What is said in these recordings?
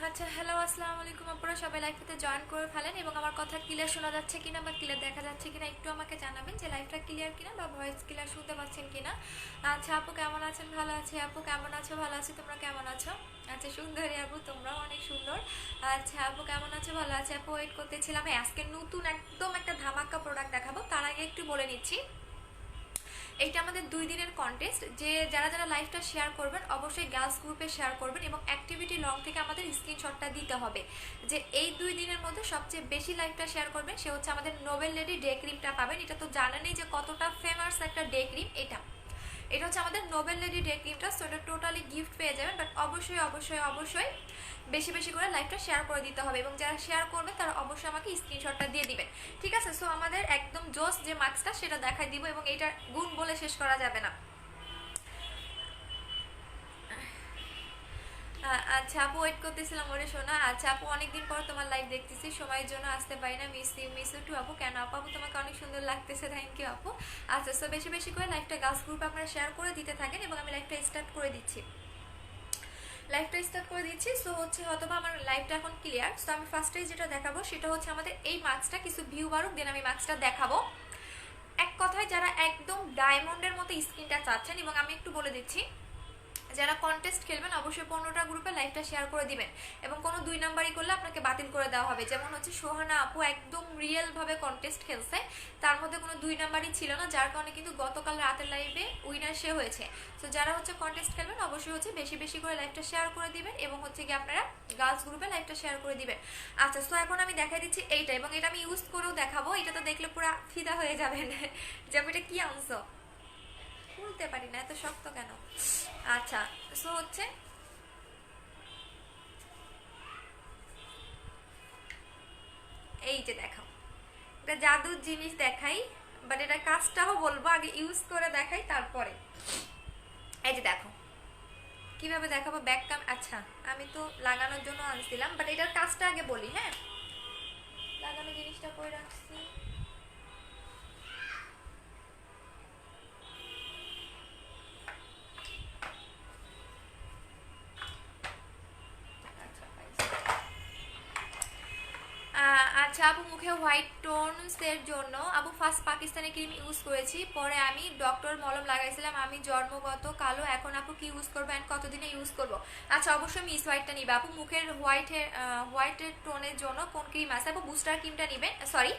আচ্ছা, হ্যালো, আসসালামু আলাইকুম আপুরা, সবাই লাইভটাতে জয়েন করে ফেলেন এবং আমার কথা ক্লিয়ার শোনা যাচ্ছে কিনা বা ক্লিয়ার দেখা যাচ্ছে কিনা একটু আমাকে জানাবেন যে লাইভটা ক্লিয়ার কিনা বা ভয়েস ক্লিয়ার শুনতে পাচ্ছেন কিনা। আচ্ছা আপু কেমন আছেন? ভালো আছি। আপু কেমন আছো? ভালো আছি। তোমরা কেমন আছো? আচ্ছা সুন্দরী আপু, তোমরাও অনেক সুন্দর। আচ্ছা আপু কেমন আছো? ভালো আছে আপু, ওয়েট করতেছিলাম। আজকে নতুন একদম একটা ধামাকা প্রোডাক্ট দেখাবো, তার আগে একটু বলে নিচ্ছি এইটা আমাদের 2 দিনের কন্টেস্ট। যে যারা যারা লাইভটা শেয়ার করবেন অবশ্যই গার্লস গ্রুপে শেয়ার করবেন এবং অ্যাক্টিভিটি লং থেকে আমাদের স্ক্রিনশটটা দিতে হবে যে এই 2 দিনের মধ্যে সবচেয়ে বেশি লাইভটা শেয়ার করবেন সে হচ্ছে আমাদের নোবেল লেডি ডে ক্রিমটা পাবেন। এটা তো জানেনই যে কতটা ফেমাস একটা ডে ক্রিম। এটা হচ্ছে আমাদের নোবেল লেডি ডে ক্রিমটা। সো এটা টোটালি গিফট পেয়ে যাবেন, বাট অবশ্যই অবশ্যই অবশ্যই বেশি বেশি করে লাইভটা শেয়ার করে দিতে হবে এবং যারা শেয়ার করবে তারা অবশ্যই আমাকে স্ক্রিনশটটা দিয়ে দিবেন, ঠিক আছে? সো আমাদের একদম জোস যে মার্কসটা সেটা দেখাই দিব এবং এইটার গুণ বলে শেষ করা যাবে না। আচ্ছা আপু, ওয়েট করতেছিলাম ওরে শোনা। আচ্ছা আপু, অনেকদিন পর তোমার লাইভ দেখতেছি, সময়ের জন্য আসতে পারি না, মিস ইউ টু আপু। কেন আপু? আপু তোমাকে অনেক সুন্দর লাগতেছে, থ্যাংক ইউ আপু। আচ্ছা, সো বেশি বেশি করে লাইভটা গার্লস গ্রুপে আপনারা শেয়ার করে দিতে থাকেন এবং আমি লাইভটা স্টার্ট করে দিচ্ছি। সো হচ্ছে হয়তো আমার লাইভটা এখন ক্লিয়ার। সো আমি ফার্স্টে যেটা দেখাবো সেটা হচ্ছে আমাদের এই মার্কসটা কিছু ভিউ বাড়ুক, দেন আমি মার্কসটা দেখাবো। এক কথায় যারা একদম ডায়মন্ডের মতো স্কিনটা চাচ্ছেন, এবং আমি একটু বলে দিচ্ছি যারা কন্টেস্ট খেলবেন অবশ্যই 15টা গ্রুপে লাইভটা শেয়ার করে দিবেন এবং কোনো 2 নাম্বারই করলে আপনাকে বাতিল করে দেওয়া হবে। যেমন হচ্ছে সোহানা আপু একদম রিয়েল ভাবে কন্টেস্ট খেলছে, তার মধ্যে কোনো 2 নাম্বারই ছিল না, যার কারণে কিন্তু গতকাল রাতের লাইভে উইনার সে হয়েছে। তো যারা হচ্ছে কন্টেস্ট খেলবেন অবশ্যই হচ্ছে বেশি বেশি করে লাইভটা শেয়ার করে দিবেন এবং হচ্ছে কি আপনারা গার্লস গ্রুপে লাইভটা শেয়ার করে দিবেন। আচ্ছা, সো এখন আমি দেখাই দিচ্ছি এইটা এবং এটা আমি ইউজ করেও দেখাবো। এটা তো দেখলে পুরো ফিদা হয়ে যাবেন যে আমি এটা কি আনছো, খুলতে পারি না, এত শক্ত কেন? আচ্ছা, সো হচ্ছে এই যে দেখাও, এটা জাদুর জিনিস দেখাই, বাট এটা কাজটাও বলবো, আগে ইউজ করে দেখাই তারপরে। এই যে দেখো কিভাবে দেখাবো ব্যাক কাম। আচ্ছা আমি তো লাগানোর জন্য আনছিলাম, বাট এটার কাজটা আগে বলি। হ্যাঁ, লাগানো জিনিসটা করে রাখছি। আচ্ছা আপু, মুখে হোয়াইট টোনস এর জন্য আপু ফার্স্ট পাকিস্তানি ক্রিম ইউজ করেছি, পরে আমি ডক্টর মলম লাগাইছিলাম, আমি জন্মগত কালো, এখন আপু কি ইউজ করবো এন্ড কতদিনে ইউজ করব? আচ্ছা অবশ্যই মিস হোয়াইটটা নিবে আপু। মুখের হোয়াইটের টোনের জন্য কোন ক্রিম আছে আপু? বুস্টার ক্রিমটা নিবেন, সরি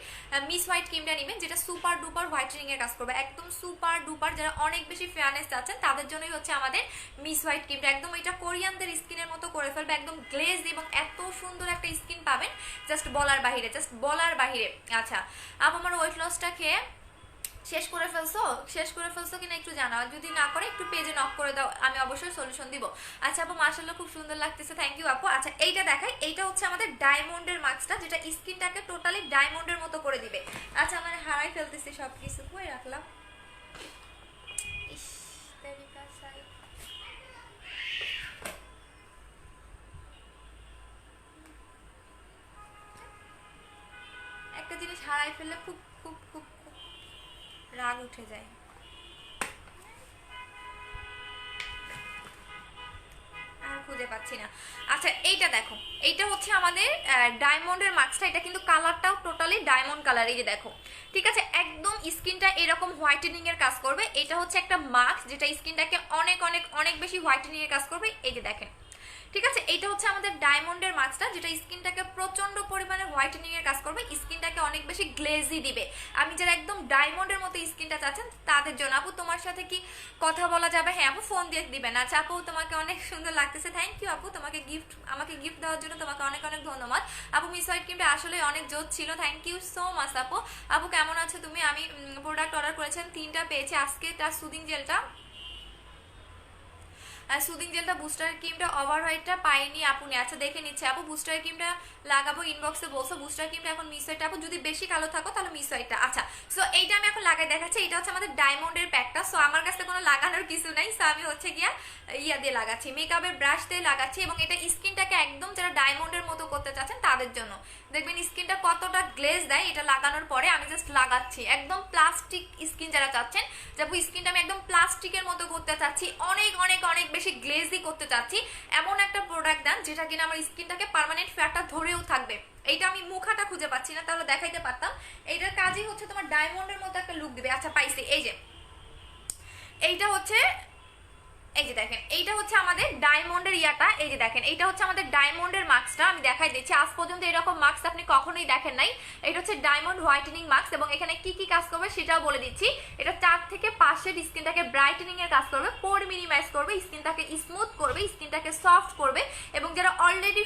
মিস হোয়াইট ক্রিমটা নিবেন, যেটা সুপার ডুপার হোয়াইটেনিং এর কাজ করবে, একদম সুপার ডুপার। যারা অনেক বেশি ফেয়ারনেস চাচ্ছেন তাদের জন্যই হচ্ছে আমাদের মিস হোয়াইট ক্রিমটা। একদম এটা কোরিয়ানদের স্কিনের মতো করে ফেলবে, একদম গ্লেজ এবং এত সুন্দর একটা স্কিন পাবেন জাস্ট বলার বাহিরে, জাস্ট বলার বাহিরে। আচ্ছা আপু, আমার ওয়েট লসটা খেয়ে শেষ করে ফেলছো কিনা একটু জানাও, যদি না করে একটু পেজে নক করে দাও, আমি অবশ্যই সলিউশন দিব। আচ্ছা আপু, মাশাআল্লাহ খুব সুন্দর লাগতেছে, থ্যাংক ইউ আপু। আচ্ছা এইটা দেখাই, এইটা হচ্ছে আমাদের ডায়মন্ডের মাস্কটা, যেটা স্কিনটাকে টোটালি ডায়মন্ডের মতো করে দিবে। আচ্ছা আমার হারাই ফেলতেছি সবকিছু, কই রাখলাম? ইস, তেরিকা সাই। একটা জিনিস হারাই ফেললে খুব খুব খুব খুব রাগ উঠে যায়। আর খুঁজে পাচ্ছি না। আচ্ছা এইটা দেখো, এইটা হচ্ছে আমাদের ডায়মন্ডের মাস্কটা, এটা কিন্তু কালারটাও টোটালি ডায়মন্ড কালার। এই যে দেখো, ঠিক আছে, একদম স্কিনটা এরকম হোয়াইটেনিং এর কাজ করবে। এটা হচ্ছে একটা মাস্ক যেটা স্কিনটাকে অনেক অনেক অনেক বেশি হোয়াইটেনিং এর কাজ করবে। এই যে দেখেন, ঠিক আছে, এইটা হচ্ছে আমাদের ডায়মন্ডের মাস্কটা, যেটা স্কিনটাকে প্রচন্ড পরিমাণে হোয়াইটেনিং এর কাজ করবে, স্কিনটাকে অনেক বেশি গ্লেজি দিবে। আমি যারা একদম ডায়মন্ডের মতো স্কিনটা চাচ্ছেন তাদের জন্য। আপু তোমার সাথে কি কথা বলা যাবে? হ্যাঁ আপু, ফোন দিয়ে দিবেন। আচ্ছা আপু, তোমাকে অনেক সুন্দর লাগতেছে, থ্যাংক ইউ আপু। আমাকে গিফট দেওয়ার জন্য তোমাকে অনেক অনেক ধন্যবাদ আপু। মিস হোয়াইট ক্রিমটা আসলে অনেক জোর ছিল, থ্যাংক ইউ সো মাচ আপু। আপু কেমন আছো তুমি? আমি প্রোডাক্ট অর্ডার করেছেন 3টা পেয়েছি আজকে। তার সুদিং জেলটা বুস্টার ক্রিমটা ওভার হোয়াইটটা পাইনি আপনি। আচ্ছা দেখে নিচ্ছে আপু, বুস্টার ক্রিমটা লাগাবো, ইনবক্সে বলছো বুস্টার ক্রিমটা এখন মিস হোয়াইটটা আপু, যদি বেশি কালো থাকো তাহলে মিস হোয়াইটটা। আচ্ছা, সো এইটা আমি এখন লাগাই দেখাচ্ছি। এটা হচ্ছে আমাদের ডায়মন্ডের প্যাকটা। সো আমার কাছে কোনো লাগানোর কিছু নাই, সো আমি হচ্ছে গিয়া ইয়া দিয়ে লাগাচ্ছি, মেকআপের ব্রাশ দিয়ে লাগাচ্ছি এবং এটা স্কিনটাকে একদম যারা ডায়মন্ডের মতো করতে চাচ্ছেন তাদের জন্য। দেখবেন স্কিনটা কতটা গ্লেজ দেয় এটা লাগানোর পরে। আমি জাস্ট লাগাচ্ছি, একদম প্লাস্টিক স্কিন যারা চাচ্ছেন, যাবো স্কিনটা আমি একদম প্লাস্টিকের মতো করতে চাচ্ছি, অনেক অনেক অনেক বেশি গ্লেজি করতে চাচ্ছি এমন একটা প্রোডাক্ট দেন যেটা কিনা আমার স্কিনটাকে পার্মানেন্ট ফ্যাটটা ধরেও থাকবে। এইটা আমি মুখাটা খুঁজে পাচ্ছি না, তাহলে দেখাইতে পারতাম। এইটার কাজই হচ্ছে তোমার ডায়মন্ডের মতো একটা লুক দিবে। আচ্ছা পাইছি, এই যে এইটা হচ্ছে, এই যে দেখেন এইটা হচ্ছে আমাদের ডায়মন্ডের ইয়াটা, এই যে দেখেন এইটা হচ্ছে আমাদের ডায়মন্ডের মাস্কটা। আমি দেখাই দিচ্ছি, আজ পর্যন্ত এরকম মাস্ক আপনি কখনোই দেখেন নাই। এটা হচ্ছে ডায়মন্ড হোয়াইটেনিং মাস্ক এবং এখানে কি কি কাজ করবে সেটাও বলে দিচ্ছি। এটা 4 থেকে 5 শেড স্কিনটাকে ব্রাইটেনিং এর কাজ করবে, পোর মিনিমাইজ করবে, স্কিনটাকে স্মুথ করবে, স্কিনটাকে সফট করবে। এবং যারা অলরেডি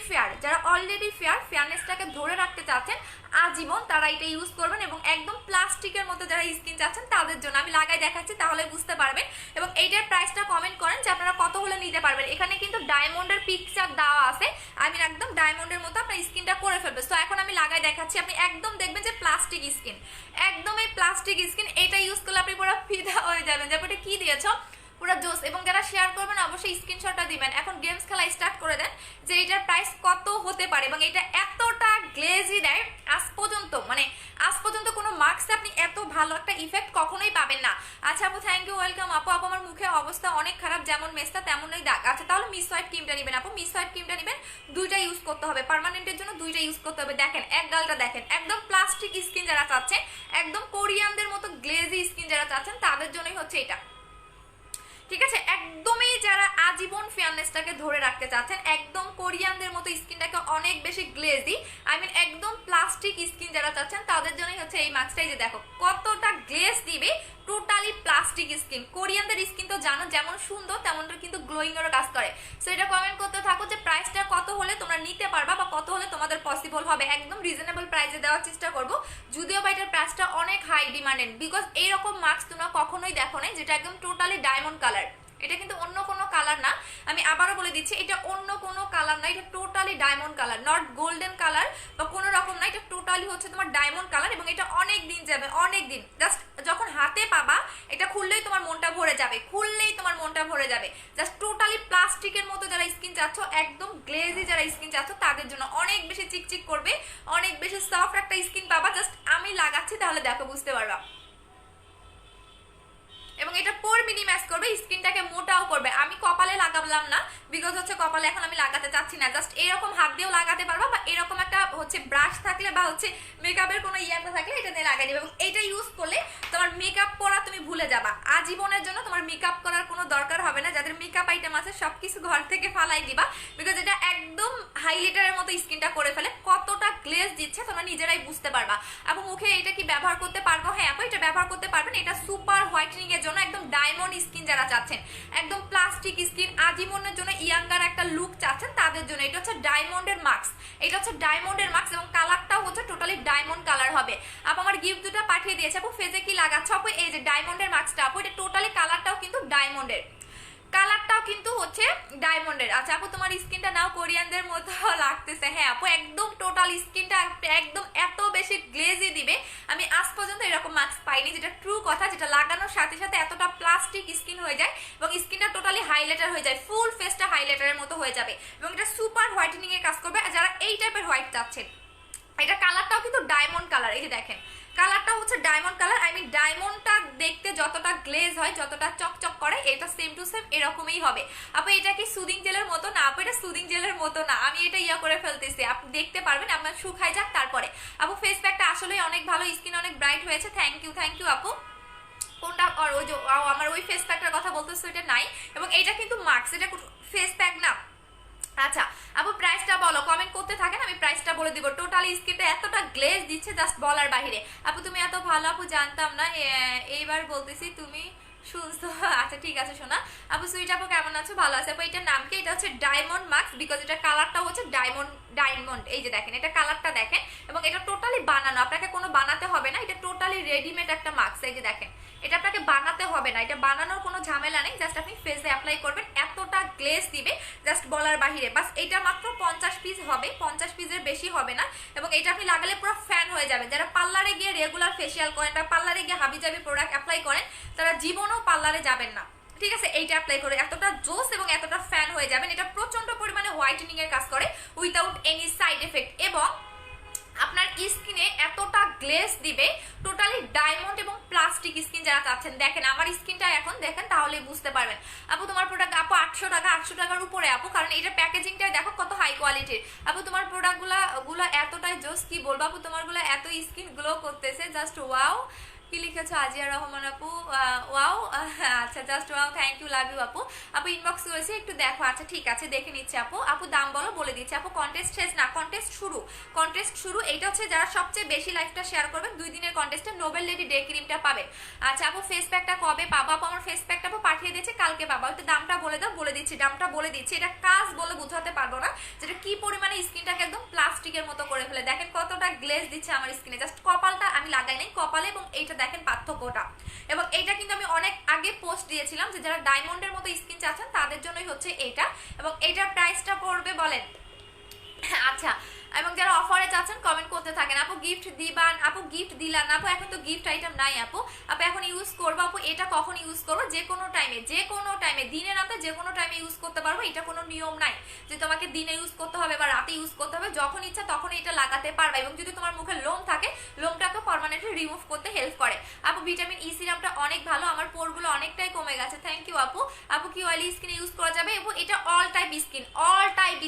ফেয়ার ফেয়ারনেসটাকে ধরে রাখতে চাচ্ছেন আজীবন, তারা এটা ইউজ করবেন। এবং একদম প্লাস্টিকের মতো যারা স্কিন চাচ্ছেন তাদের জন্য আমি লাগাই দেখাচ্ছি, তাহলে বুঝতে পারবেন। এবং এইটার প্রাইসটা কমেন্ট করেন যে আপনারা কত হলে নিতে পারবেন। এখানে কিন্তু ডায়মন্ডের পিকচার দেওয়া আছে, আমি একদম ডায়মন্ডের মতো আপনার স্কিনটা করে ফেলবে। তো এখন আমি লাগাই দেখাচ্ছি, আপনি একদম দেখবেন যে প্লাস্টিক স্কিন, একদম এই প্লাস্টিক স্কিন। এটা ইউজ করলে আপনি পুরো ফিদা হয়ে যাবেন যে এটা কি দিয়েছ, পুরো জোস। এবং যারা শেয়ার করবেন অবশ্যই স্ক্রিনশটটা দিবেন। এখন গেমস খেলা স্টার্ট করে দেন যে এটার প্রাইস কত হতে পারে। এবং এটা এতটা গ্লেজি দেয়, আজ পর্যন্ত কোনো মাস্কে আপনি এত ভালো একটা ইফেক্ট কখনোই পাবেন না। আচ্ছা আপু থ্যাংক ইউ, ওয়েলকাম আপু। আমার মুখে অবস্থা অনেক খারাপ, যেমন মেস্তা তেমনই দাগ। আচ্ছা তাহলে মিস হোয়াইট ক্রিমটা নেবেন আপু, মিস হোয়াইট ক্রিমটা নেবেন, দুইটা ইউজ করতে হবে, পার্মানেন্টের জন্য দুইটা ইউজ করতে হবে। দেখেন এক গালটা দেখেন, একদম প্লাস্টিক স্কিন যারা চাচ্ছেন, একদম কোরিয়ানদের মতো গ্লেজি স্কিন যারা চাচ্ছেন তাদের জন্যই হচ্ছে এটা, ঠিক আছে। একদমই যারা আজীবন ফেয়ারনেসটাকে ধরে রাখতে চাচ্ছেন, একদম কোরিয়ানদের মতো স্কিনটাকে অনেক বেশি গ্লেজি, একদম প্লাস্টিক স্কিন যারা চাচ্ছেন তাদের জন্যই হচ্ছে এই মাস্কটাই। যে দেখো কতটা গ্লেজ দিবে, টোটালি প্লাস্টিক স্কিন। কোরিয়ানদের স্কিন তো জানো যেমন সুন্দর তেমন কিন্তু গ্লোয়িং এরও কাজ করে। সো এটা কমেন্ট করতে থাকো যে প্রাইসটা কত হলে তোমরা নিতে পারবা বা কত হলে তোমাদের পসিবল হবে। একদম রিজনেবল প্রাইসে দেওয়ার চেষ্টা করবো, যদিও বা এটার প্রাইসটা অনেক হাই ডিমান্ডেড, বিকজ এইরকম মাস্ক তোমরা কখনোই দেখো নাই যেটা একদম টোটালি ডায়মন্ড কালার। এটা কিন্তু অন্য কোনো কালার না, আমি আবারও বলে দিচ্ছি, এটা অন্য কোনো কালার না, এটা totally diamond colour, not golden colour বা কোনো রকম না, এটা টোটালি হচ্ছে তোমার ডায়মন্ড কালার। এবং এটা অনেক দিন যাবে, অনেক দিন, জাস্ট যখন হাতে পাবা এটা খুললেই তোমার মনটা ভরে যাবে, জাস্ট টোটালি প্লাস্টিকের মতো যারা স্কিন চাচ্ছ, একদম গ্লেজি যারা স্কিন চাচ্ছ তাদের জন্য। অনেক বেশি চিকচিক করবে, অনেক বেশি সফট একটা স্কিন পাবা। জাস্ট আমি লাগাচ্ছি তাহলে দেখো বুঝতে পারবা। এবং এটা পোর মিনিমাইজ করবে, স্কিনটাকে মোটাও করবে। আমি কপালে লাগালাম না, বিকজ হচ্ছে কপালে এখন আমি লাগাতে চাচ্ছি না, জাস্ট এরকম হাত দিয়েও লাগাতে পারবা, বা এরকম একটা হচ্ছে ব্রাশ থাকলে বা হচ্ছে মেকআপের কোনো ইয়াটা থাকলে এটা দিয়ে লাগাই দিবে। এবং এটা ইউজ করলে তোমার মেকআপ করা তুমি ভুলে যাবা, আজীবনের জন্য তোমার মেকআপ করার কোনো দরকার হবে না। যাদের মেকআপ আইটেম আছে সবকিছু ঘর থেকে ফালাই দিবা, বিকজ এটা একদম হাইলাইটারের মতো স্কিনটা করে ফেলে। কতটা গ্লেজ দিচ্ছে তোমরা নিজেরাই বুঝতে পারবা। আপু মুখে এটা কি ব্যবহার করতে পারবো? হ্যাঁ আপু এটা ব্যবহার করতে পারবেন। এটা সুপার হোয়াইটেনিং এর জন্য, একদম ডায়মন্ড স্কিন যারা চাচ্ছেন, একদম প্লাস্টিক স্কিন, আজীবনের জন্য ইয়াঙ্গার একটা লুক চাচ্ছেন তাদের জন্য। এটা হচ্ছে ডায়মন্ডের মাস্ক, এবং কালারটাও হচ্ছে টোটালি ডায়মন্ড কালার হবে। আপু আমার গিফট দুটো পাঠিয়ে দিয়েছে। আপু ফেজে কি লাগাচ্ছ? আপু এই যে ডায়মন্ডের মাস্কটা, আপু এটা টোটালি কালারটাও কিন্তু ডায়মন্ডের, আচ্ছা আপু তোমার স্কিনটা নাও কোরিয়ানদের মতো লাগতেছে। হ্যাঁ আপু একদম টোটাল স্কিনটা একদম এত বেশি গ্লেজি দিবে, আমি আজ পর্যন্ত এরকম মাস্ক পাইনি, যেটা ট্রু কথা, যেটা লাগানোর সাথে সাথে এতটা প্লাস্টিক স্কিন হয়ে যায় এবং স্কিনটা টোটালি হাইলাইটার হয়ে যায়, ফুল ফেসটা হাইলাইটারের মতো হয়ে যাবে। এবং এটা সুপার হোয়াইটেনিং এর কাজ করবে। আর যারা এই টাইপের হোয়াইট চাচ্ছেন, এটা কালারটাও কিন্তু ডায়মন্ড কালার, এই যে দেখেন কালারটা হচ্ছে ডায়মন্ড কালার। ডায়মন্ডটা দেখতে যতটা গ্লেজ হয়, যতটা চকচক করে, এটা সেম টু সেম এরকমই হবে। আপু এটা কি সুদিং জেলের মতো? না আপু এটা সুদিং জেলের মতো না, আমি এটা ইয়া করে ফেলতেছি, আপনি দেখতে পারবেন, আপনার শুকাই যাক তারপরে। আপু ফেস প্যাকটা আসলে অনেক ভালো, স্কিন অনেক ব্রাইট হয়েছে, থ্যাংক ইউ আপু। কোনটা? আর ওই যে আমার ওই ফেস প্যাকটার কথা বলতেছো, এটা নাই। এবং এটা কিন্তু মাস্ক, এটা ফেস প্যাক না। আচ্ছা আপু প্রাইসটা বলো, কমেন্ট করতে থাকেন, আমি প্রাইসটা বলে দিব। টোটালি স্কিনটা এতটা গ্লেজ দিচ্ছে জাস্ট বলার বাহিরে। আপু তুমি এত ভালো, আপু জানতাম না, এইবার বলতেছি তুমি শুনছো। আচ্ছা ঠিক আছে শোনা। আপু সুইট আপু কেমন আছো? ভালো আছে আপু। এটার নাম কি? এটা হচ্ছে ডায়মন্ড মাস্ক, বিকজ এটা কালারটা হচ্ছে ডায়মন্ড, এই যে দেখেন এটা কালারটা দেখেন। এবং এটা টোটালি বানানো, আপনাকে কোনো বানাতে হবে না, এটা টোটালি রেডিমেড একটা মাস্ক, এই যে দেখেন এটা আপনাকে বানাতে হবে না, এটা বানানোর কোনো ঝামেলা নেই, জাস্ট আপনি ফেসে অ্যাপ্লাই করবেন, এতটা গ্লেজ দিবে জাস্ট বলার বাহিরে। বাস এটা মাত্র 50 পিস হবে, 50 পিসের বেশি হবে না। এবং এটা আপনি লাগালে পুরো ফ্যান হয়ে যাবে। যারা পার্লারে গিয়ে রেগুলার ফেসিয়াল করেন বা পার্লারে গিয়ে হাবিজাবি প্রোডাক্ট অ্যাপ্লাই করেন, তারা জীবনেও পার্লারে যাবেন না, ঠিক আছে। এইটা অ্যাপ্লাই করে এতটা জোস এবং এতটা ফ্যান হয়ে যাবেন। এটা প্রচন্ড পরিমাণে হোয়াইটেনিং এর কাজ করে উইদাউট এনি সাইড এফেক্ট। এবং আপনার স্কিনে এতটা গ্লেজ দিবে, টোটালি ডায়মন্ড এবং প্লাস্টিক স্কিন যারা চাচ্ছেন, দেখেন আমার স্কিনটা এখন দেখেন তাহলে বুঝতে পারবেন। আপু তোমার প্রোডাক্ট আপু 800 টাকার উপরে আপু, কারণ এটা প্যাকেজিংটা দেখো কত হাই কোয়ালিটির। আপু তোমার প্রোডাক্টগুলো এতটাই জোস, কি বলবো আপু, তোমারগুলো এত স্কিন গ্লো করতেছে, জাস্ট ওয়াও। কি লিখেছো আজিয়া রহমান আপু, ওয়াও, আচ্ছা just wow, thank you, love you আপু। আপু ইনবক্স করেছি একটু দেখো, আচ্ছা ঠিক আছে দেখে নিচ্ছি আপু। আপু দাম বলো, বলে দিচ্ছি আপু। কন্টেস্ট শেষ না, কন্টেস্ট শুরু। এইটা হচ্ছে যারা সবচেয়ে বেশি লাইফটা শেয়ার করবেন 2 দিনের কন্টেস্টে নোবেল লেডি ডে ক্রিমটা পাবেন। আচ্ছা আপু ফেস প্যাকটা কবে পাবো আপু? আমার ফেস প্যাকটা আপু পাঠিয়ে দিয়েছে, কালকে পাবো। একটু দামটা বলে দাও, বলে দিচ্ছি, দামটা বলে দিচ্ছি। এটা কাজ বলে বুঝাতে পারবো না যেটা কি পরিমাণে স্কিনটাকে একদম প্লাস্টিকের মতো করে ফেলে। দেখেন কতটা গ্লেজ দিচ্ছে আমার স্কিনে, জাস্ট কপালটা আমি লাগাই নাই, কপালে এবং এইটা দেখেন পার্থক্যটা। এবং এইটা কিন্তু আমি অনেক আগে পোস্ট দিয়েছিলাম যে যারা ডায়মন্ডের মতো স্কিন চাচ্ছেন তাদের জন্যই হচ্ছে এইটা। এবং এইটার প্রাইসটা পড়বে বলেন, আচ্ছা, এবং যারা অফারে চাচ্ছেন কমেন্ট করতে থাকেন। আপু গিফট দিবান, আপু গিফট দিলাম না আপু, এখন তো গিফট আইটেম নাই আপু। আপু এখন ইউজ করবো আপু, এটা কখন ইউজ করবো? যে কোনো টাইমে, দিনে রাতে যে কোনো টাইমে ইউজ করতে পারবো। এটা কোনো নিয়ম নাই যে তোমাকে দিনে ইউজ করতে হবে বা রাতে ইউজ করতে হবে, যখন ইচ্ছা তখন এটা লাগাতে পারবে। এবং যদি তোমার মুখে লোম থাকে, লোমটাকে পার্মানেন্টলি রিমুভ করতে হেল্প করে। আপু ভিটামিন ই সিরামটা অনেক ভালো, আমার পোরগুলো অনেকটাই কমে গেছে, থ্যাংক ইউ আপু। আপু কি অয়েলি স্কিনে ইউজ করা যাবে? এবং এটা অল টাইপ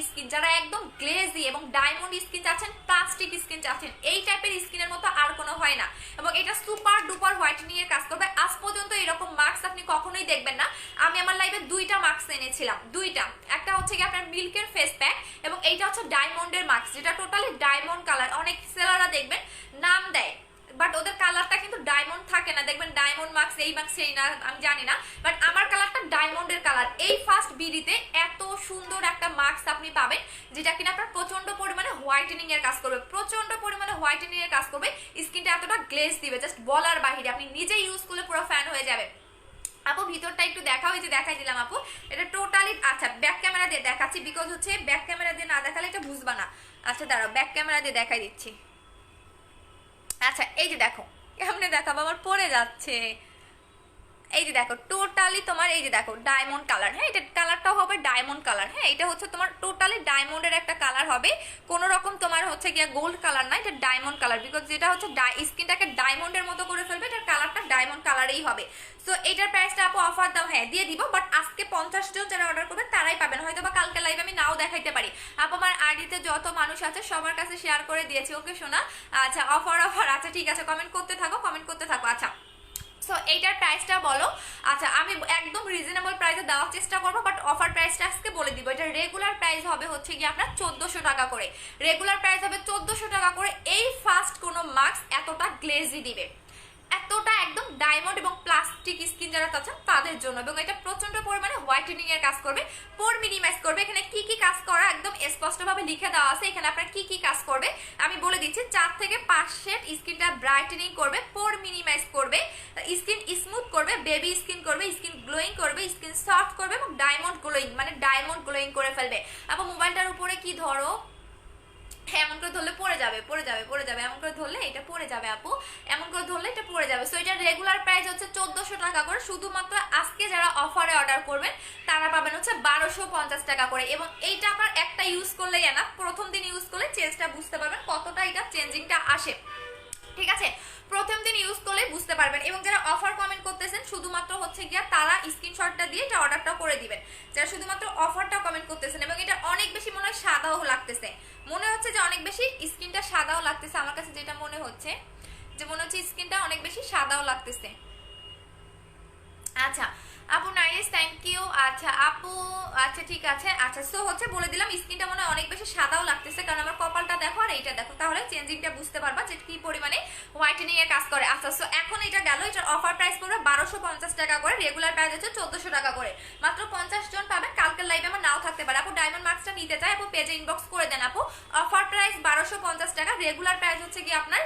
স্কিন, যারা একদম গ্লেজি এবং ডায়মন্ড স্কিন চাচ্ছেন, প্লাস্টিক স্কিন চাচ্ছেন, এই টাইপের স্কিনের মতো আর কোনো হয় না। এবং এটা সুপার ডুপার হোয়াইটেনিং এর কাজ করবে। আজ পর্যন্ত এরকম মাস্ক আপনি কখনোই দেখবেন না। আমি আমার লাইফে 2টা মাস্ক এনেছিলাম, 2টা। একটা হচ্ছে কি আপনার মিল্কের ফেস প্যাক, এবং এইটা হচ্ছে ডায়মন্ডের মাস্ক, যেটা টোটালি ডায়মন্ড কালার। অনেক সেলাররা দেখবেন নাম দেয়, বাট ওদের কালারটা কিন্তু ডায়মন্ড থাকে না। দেখবেন ডায়মন্ড মাস্ক, এই মাস্ক সেই না, আমি জানি না, বাট আমার কালারটা ডায়মন্ডের কালার। এই ফার্স্ট বিডিতে এত সুন্দর একটা মাস্ক আপনি পাবেন, যেটা কিনা আপনার প্রচন্ড পরিমাণে হোয়াইটেনিং এর কাজ করবে, স্কিনটা এতটা গ্লেজ দিবে, জাস্ট বলার বাহিরে। আপনি নিজে ইউজ করলে পুরো ফ্যান হয়ে যাবে। আপু ভিতরটা একটু দেখাও, এই যে দেখাই দিলাম আপু, এটা টোটালি। আচ্ছা ব্যাক ক্যামেরা দিয়ে দেখাচ্ছি, বিকজ হচ্ছে ব্যাক ক্যামেরা দিয়ে না দেখালে এটা বুঝবা না। আচ্ছা দাঁড়াও, ব্যাক ক্যামেরা দিয়ে দেখাই দিচ্ছি। আচ্ছা এই যে দেখো, কেমনে দেখাবো, আমার পড়ে যাচ্ছে। এই যে দেখো টোটালি তোমার, এই যে দেখো ডায়মন্ড কালার, হ্যাঁ এটা কালারটাও হবে ডায়মন্ড কালার। হ্যাঁ এটা হচ্ছে তোমার টোটালি ডায়মন্ডের একটা কালার হবে, কোনো রকম তোমার হচ্ছে গিয়া গোল্ড কালার না, এটা ডায়মন্ড কালার। বিকজ যেটা হচ্ছে স্কিনটাকে ডায়মন্ডের মতো করে ফেলবে, এটার কালারটা ডায়মন্ড কালারেই হবে। সো এটার প্রাইসটা আপু অফার দাও, হ্যাঁ দিয়ে দিব, বাট আজকে 50 জন যারা অর্ডার করবেন তারাই পাবেন, হয়তো বা কালকে লাইভ আমি নাও দেখাইতে পারি। আপু আমার আইডিতে যত মানুষ আছে সবার কাছে শেয়ার করে দিয়েছি, ওকে শোনা। আচ্ছা অফার, আচ্ছা ঠিক আছে, কমেন্ট করতে থাকো। আচ্ছা সো এইটার প্রাইসটা বলো। আচ্ছা আমি একদম রিজনেবল প্রাইসে দেওয়ার চেষ্টা করবো, বাট অফার প্রাইসটা আজকে বলে দিব। এটা রেগুলার প্রাইস হবে হচ্ছে গিয়ে আপনার 1400 টাকা করে, এই ফার্স্ট কোনো মাস্ক এতটা গ্লেজি দিবে, এতটা একদম ডায়মন্ড এবং প্লাস্টিক স্কিন যারা চাচ্ছেন তাদের জন্য। এবং এটা প্রচন্ড পরিমাণে হোয়াইটেনিং এর কাজ করবে, পোর মিনিমাইজ করবে। এখানে কি কি কাজ করা একদম স্পষ্টভাবে লিখে দেওয়া আছে, এখানে আপনার কি কি কাজ করবে আমি বলে দিচ্ছি। 4 থেকে 5 শেড স্কিনটা ব্রাইটেনিং করবে, পোর মিনিমাইজ করবে, স্কিন স্মুথ করবে, বেবি স্কিন করবে, স্কিন গ্লোয়িং করবে, স্কিন সফট করবে, এবং ডায়মন্ড গ্লোয়িং করে ফেলবে। আবার মোবাইলটার উপরে কি ধরো, এমন করে ধরলে পড়ে যাবে, এমন করে ধরলে এটা পড়ে যাবে আপু, এমন করে ধরলে এটা পড়ে যাবে। সো এটা রেগুলার প্রাইস হচ্ছে 1400 টাকা করে, শুধুমাত্র আজকে যারা অফারে অর্ডার করবেন তারা পাবেন হচ্ছে 1250 টাকা করে। এবং এইটা আপনার একটা ইউজ করলেই না, প্রথম দিন ইউজ করলে চেঞ্জটা বুঝতে পারবেন কতটা এটা চেঞ্জিংটা আসে, ঠিক আছে? প্রথম দিন ইউজ করলে বুঝতে পারবেন। এবং যারা অফার কমেন্ট করতেছেন শুধুমাত্র হচ্ছে গিয়া তারা স্ক্রিনশটটা দিয়ে এটা অর্ডারটা করে দিবেন, যারা শুধুমাত্র অফারটা কমেন্ট করতেছেন। এবং এটা অনেক বেশি মনে হয় সাদাও লাগতেছে, মনে হচ্ছে যে অনেক বেশি স্কিনটা সাদাও লাগতেছে, আমার কাছে যেটা মনে হচ্ছে যে মনে হচ্ছে স্কিনটা অনেক বেশি সাদাও লাগতেছে। আচ্ছা আপু নাইস, থ্যাংক ইউ। আচ্ছা আপু, আচ্ছা ঠিক আছে। আচ্ছা সো হচ্ছে বলে দিলাম স্কিনটা মনে হয় অনেক বেশি সাদাও লাগতেছে, কারণ আমার কপালটা দেখো আর এইটা দেখো, তাহলে চেঞ্জিংটা বুঝতে পারবা যে কি পরিমাণে হোয়াইটেনিং এর কাজ করে। আচ্ছা সো এখন এটা গেল, এটার অফার প্রাইস পড়বে 1250 টাকা করে, রেগুলার প্রাইস হচ্ছে 1400 টাকা করে। মাত্র 50 জন পাবেন, কালকের লাইভে আমার নাও থাকতে পারে। আপু ডায়মন্ড মার্কসটা নিতে চাই আপু, পেজে ইনবক্স করে দেন আপু। অফার প্রাইস 1250 টাকা, রেগুলার প্রাইস হচ্ছে কি আপনার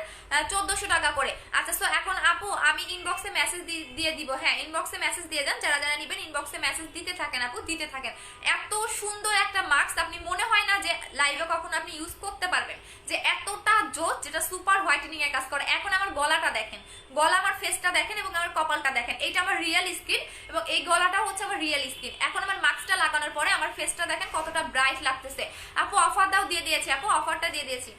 1400 টাকা করে। আচ্ছা সো এখন আপু আমি ইনবক্সে মেসেজ দিয়ে দিব, হ্যাঁ ইনবক্সে মেসেজ দিয়ে দেন, যারা যারা নেবেন ইনবক্সে মেসেজ দিতে থাকেন আপু, দিতে থাকেন। এত সুন্দর একটা মাস্ক আপনি মনে হয় না যে লাইভে কখনো আপনি ইউজ করতে পারবেন, যে এতটা জোস, যেটা সুপার হোয়াইটেনিং এর কাজ করে। এখন আমার গলাটা দেখেন, গলা আমার ফেসটা দেখেন, এবং আমার কপালটা দেখেন, এইটা আমার রিয়েল স্কিন, এবং এই গলাটাও হচ্ছে আমার রিয়েল স্কিন। এখন আমার মাস্কটা লাগানোর পরে আমার ফেসটা দেখেন কতটা ব্রাইট লাগতেছে। আপু অফার দাও, দিয়ে দিয়েছি আপু, অফারটা দিয়ে দিয়েছি।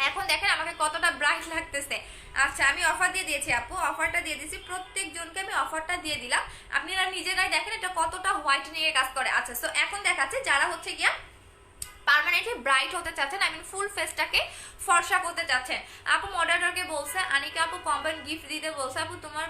এখন দেখেন আমাকে কতটা ব্রাইট লাগতেছে। আচ্ছা আমি অফার দিয়ে দিয়েছি আপু, অফারটা দিয়ে দিয়েছি, প্রত্যেকজনকে আমি অফারটা দিয়ে দিলাম। আপনারা নিজেরাই দেখেন এটা কতটা হোয়াইটেনিং এর কাজ করে। আচ্ছা সো এখন দেখাচ্ছে যারা হচ্ছে গিয়া পার্মানেন্টলি ব্রাইট হতে চাচ্ছেন, আই মিন ফুল ফেসটাকে ফর্সা করতে চাচ্ছেন, আপু মডারেটরকে বলছে, আনিকা আপু কম্বাইন গিফট দিতে বলছে, আপু তোমার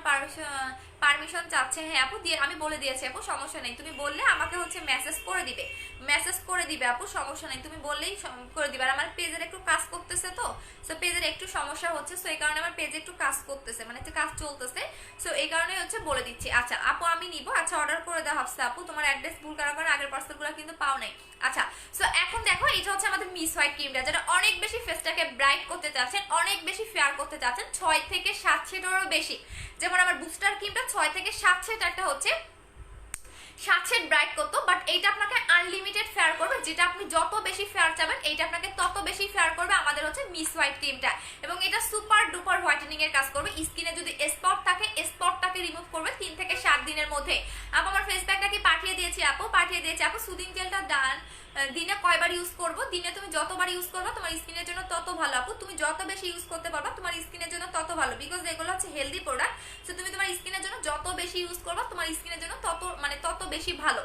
পারমিশন চাচ্ছে। হ্যাঁ আপু দিয়ে আমি বলে দিয়েছি আপু, সমস্যা নেই, তুমি বললে আমাকে হচ্ছে মেসেজ করে দিবে, মেসেজ করে দিবে আপু, সমস্যা নেই, তুমি বললেই করে দিবে। আর আমার পেজের একটু কাজ করতেছে তো, সো পেজের একটু সমস্যা হচ্ছে, সো এই কারণে আমার পেজে একটু কাজ করতেছে, মানে কাজ চলতেছে, সো এই কারণে হচ্ছে বলে দিচ্ছি। আচ্ছা আপু আমি নিব, আচ্ছা অর্ডার করে দেওয়া হচ্ছে আপু, তোমার অ্যাড্রেস ভুল করার কারণে আগের পার্সেলগুলো কিন্তু পাও নাই। আচ্ছা সো এখন দেখো এটা হচ্ছে আমাদের মিস হোয়াইট ক্রিমটা, যেটা অনেক বেশি ফেসটাকে ব্রাইট করতে চাচ্ছেন, অনেক বেশি ফেয়ার করতে চাচ্ছেন, 6 থেকে 7 শেডেরও বেশি। যেমন আমার বুস্টার ক্রিমটা 6 থেকে 7 শেড, একটা হচ্ছে 7 শেড ব্রাইট করতো, বাট এইটা আপনাকে আনলিমিটেড ফেয়ার করবে, যেটা আপনি যত বেশি ফেয়ার চাবেন এইটা আপনাকে তত বেশি ফেয়ার করবে আমাদের হচ্ছে মিস হোয়াইট ক্রিমটা। এবং এটা সুপার ডুপার হোয়াইটেনিং এর কাজ করবে, স্কিনে যদি স্পট থাকে স্পটটাকে রিমুভ করবে 3 থেকে 7 দিনের মধ্যে। আপু আমার ফেস প্যাকটা কি পাঠিয়ে দিয়েছি আপু, পাঠিয়ে দিয়েছি আপু। সুদিং জেলটা ডান, দিনে কয়বার ইউজ করব, দিনে তুমি যতবার ইউজ করবে তোমার স্কিনের জন্য তত ভালো আপু, তুমি যত বেশি ইউজ করতে পারবা তোমার স্কিনের জন্য তত ভালো, বিকজ এগুলো হচ্ছে হেলদি প্রোডাক্ট, সো তুমি তোমার স্কিনের জন্য যত বেশি ইউজ করবা তোমার স্কিনের জন্য তত বেশি ভালো।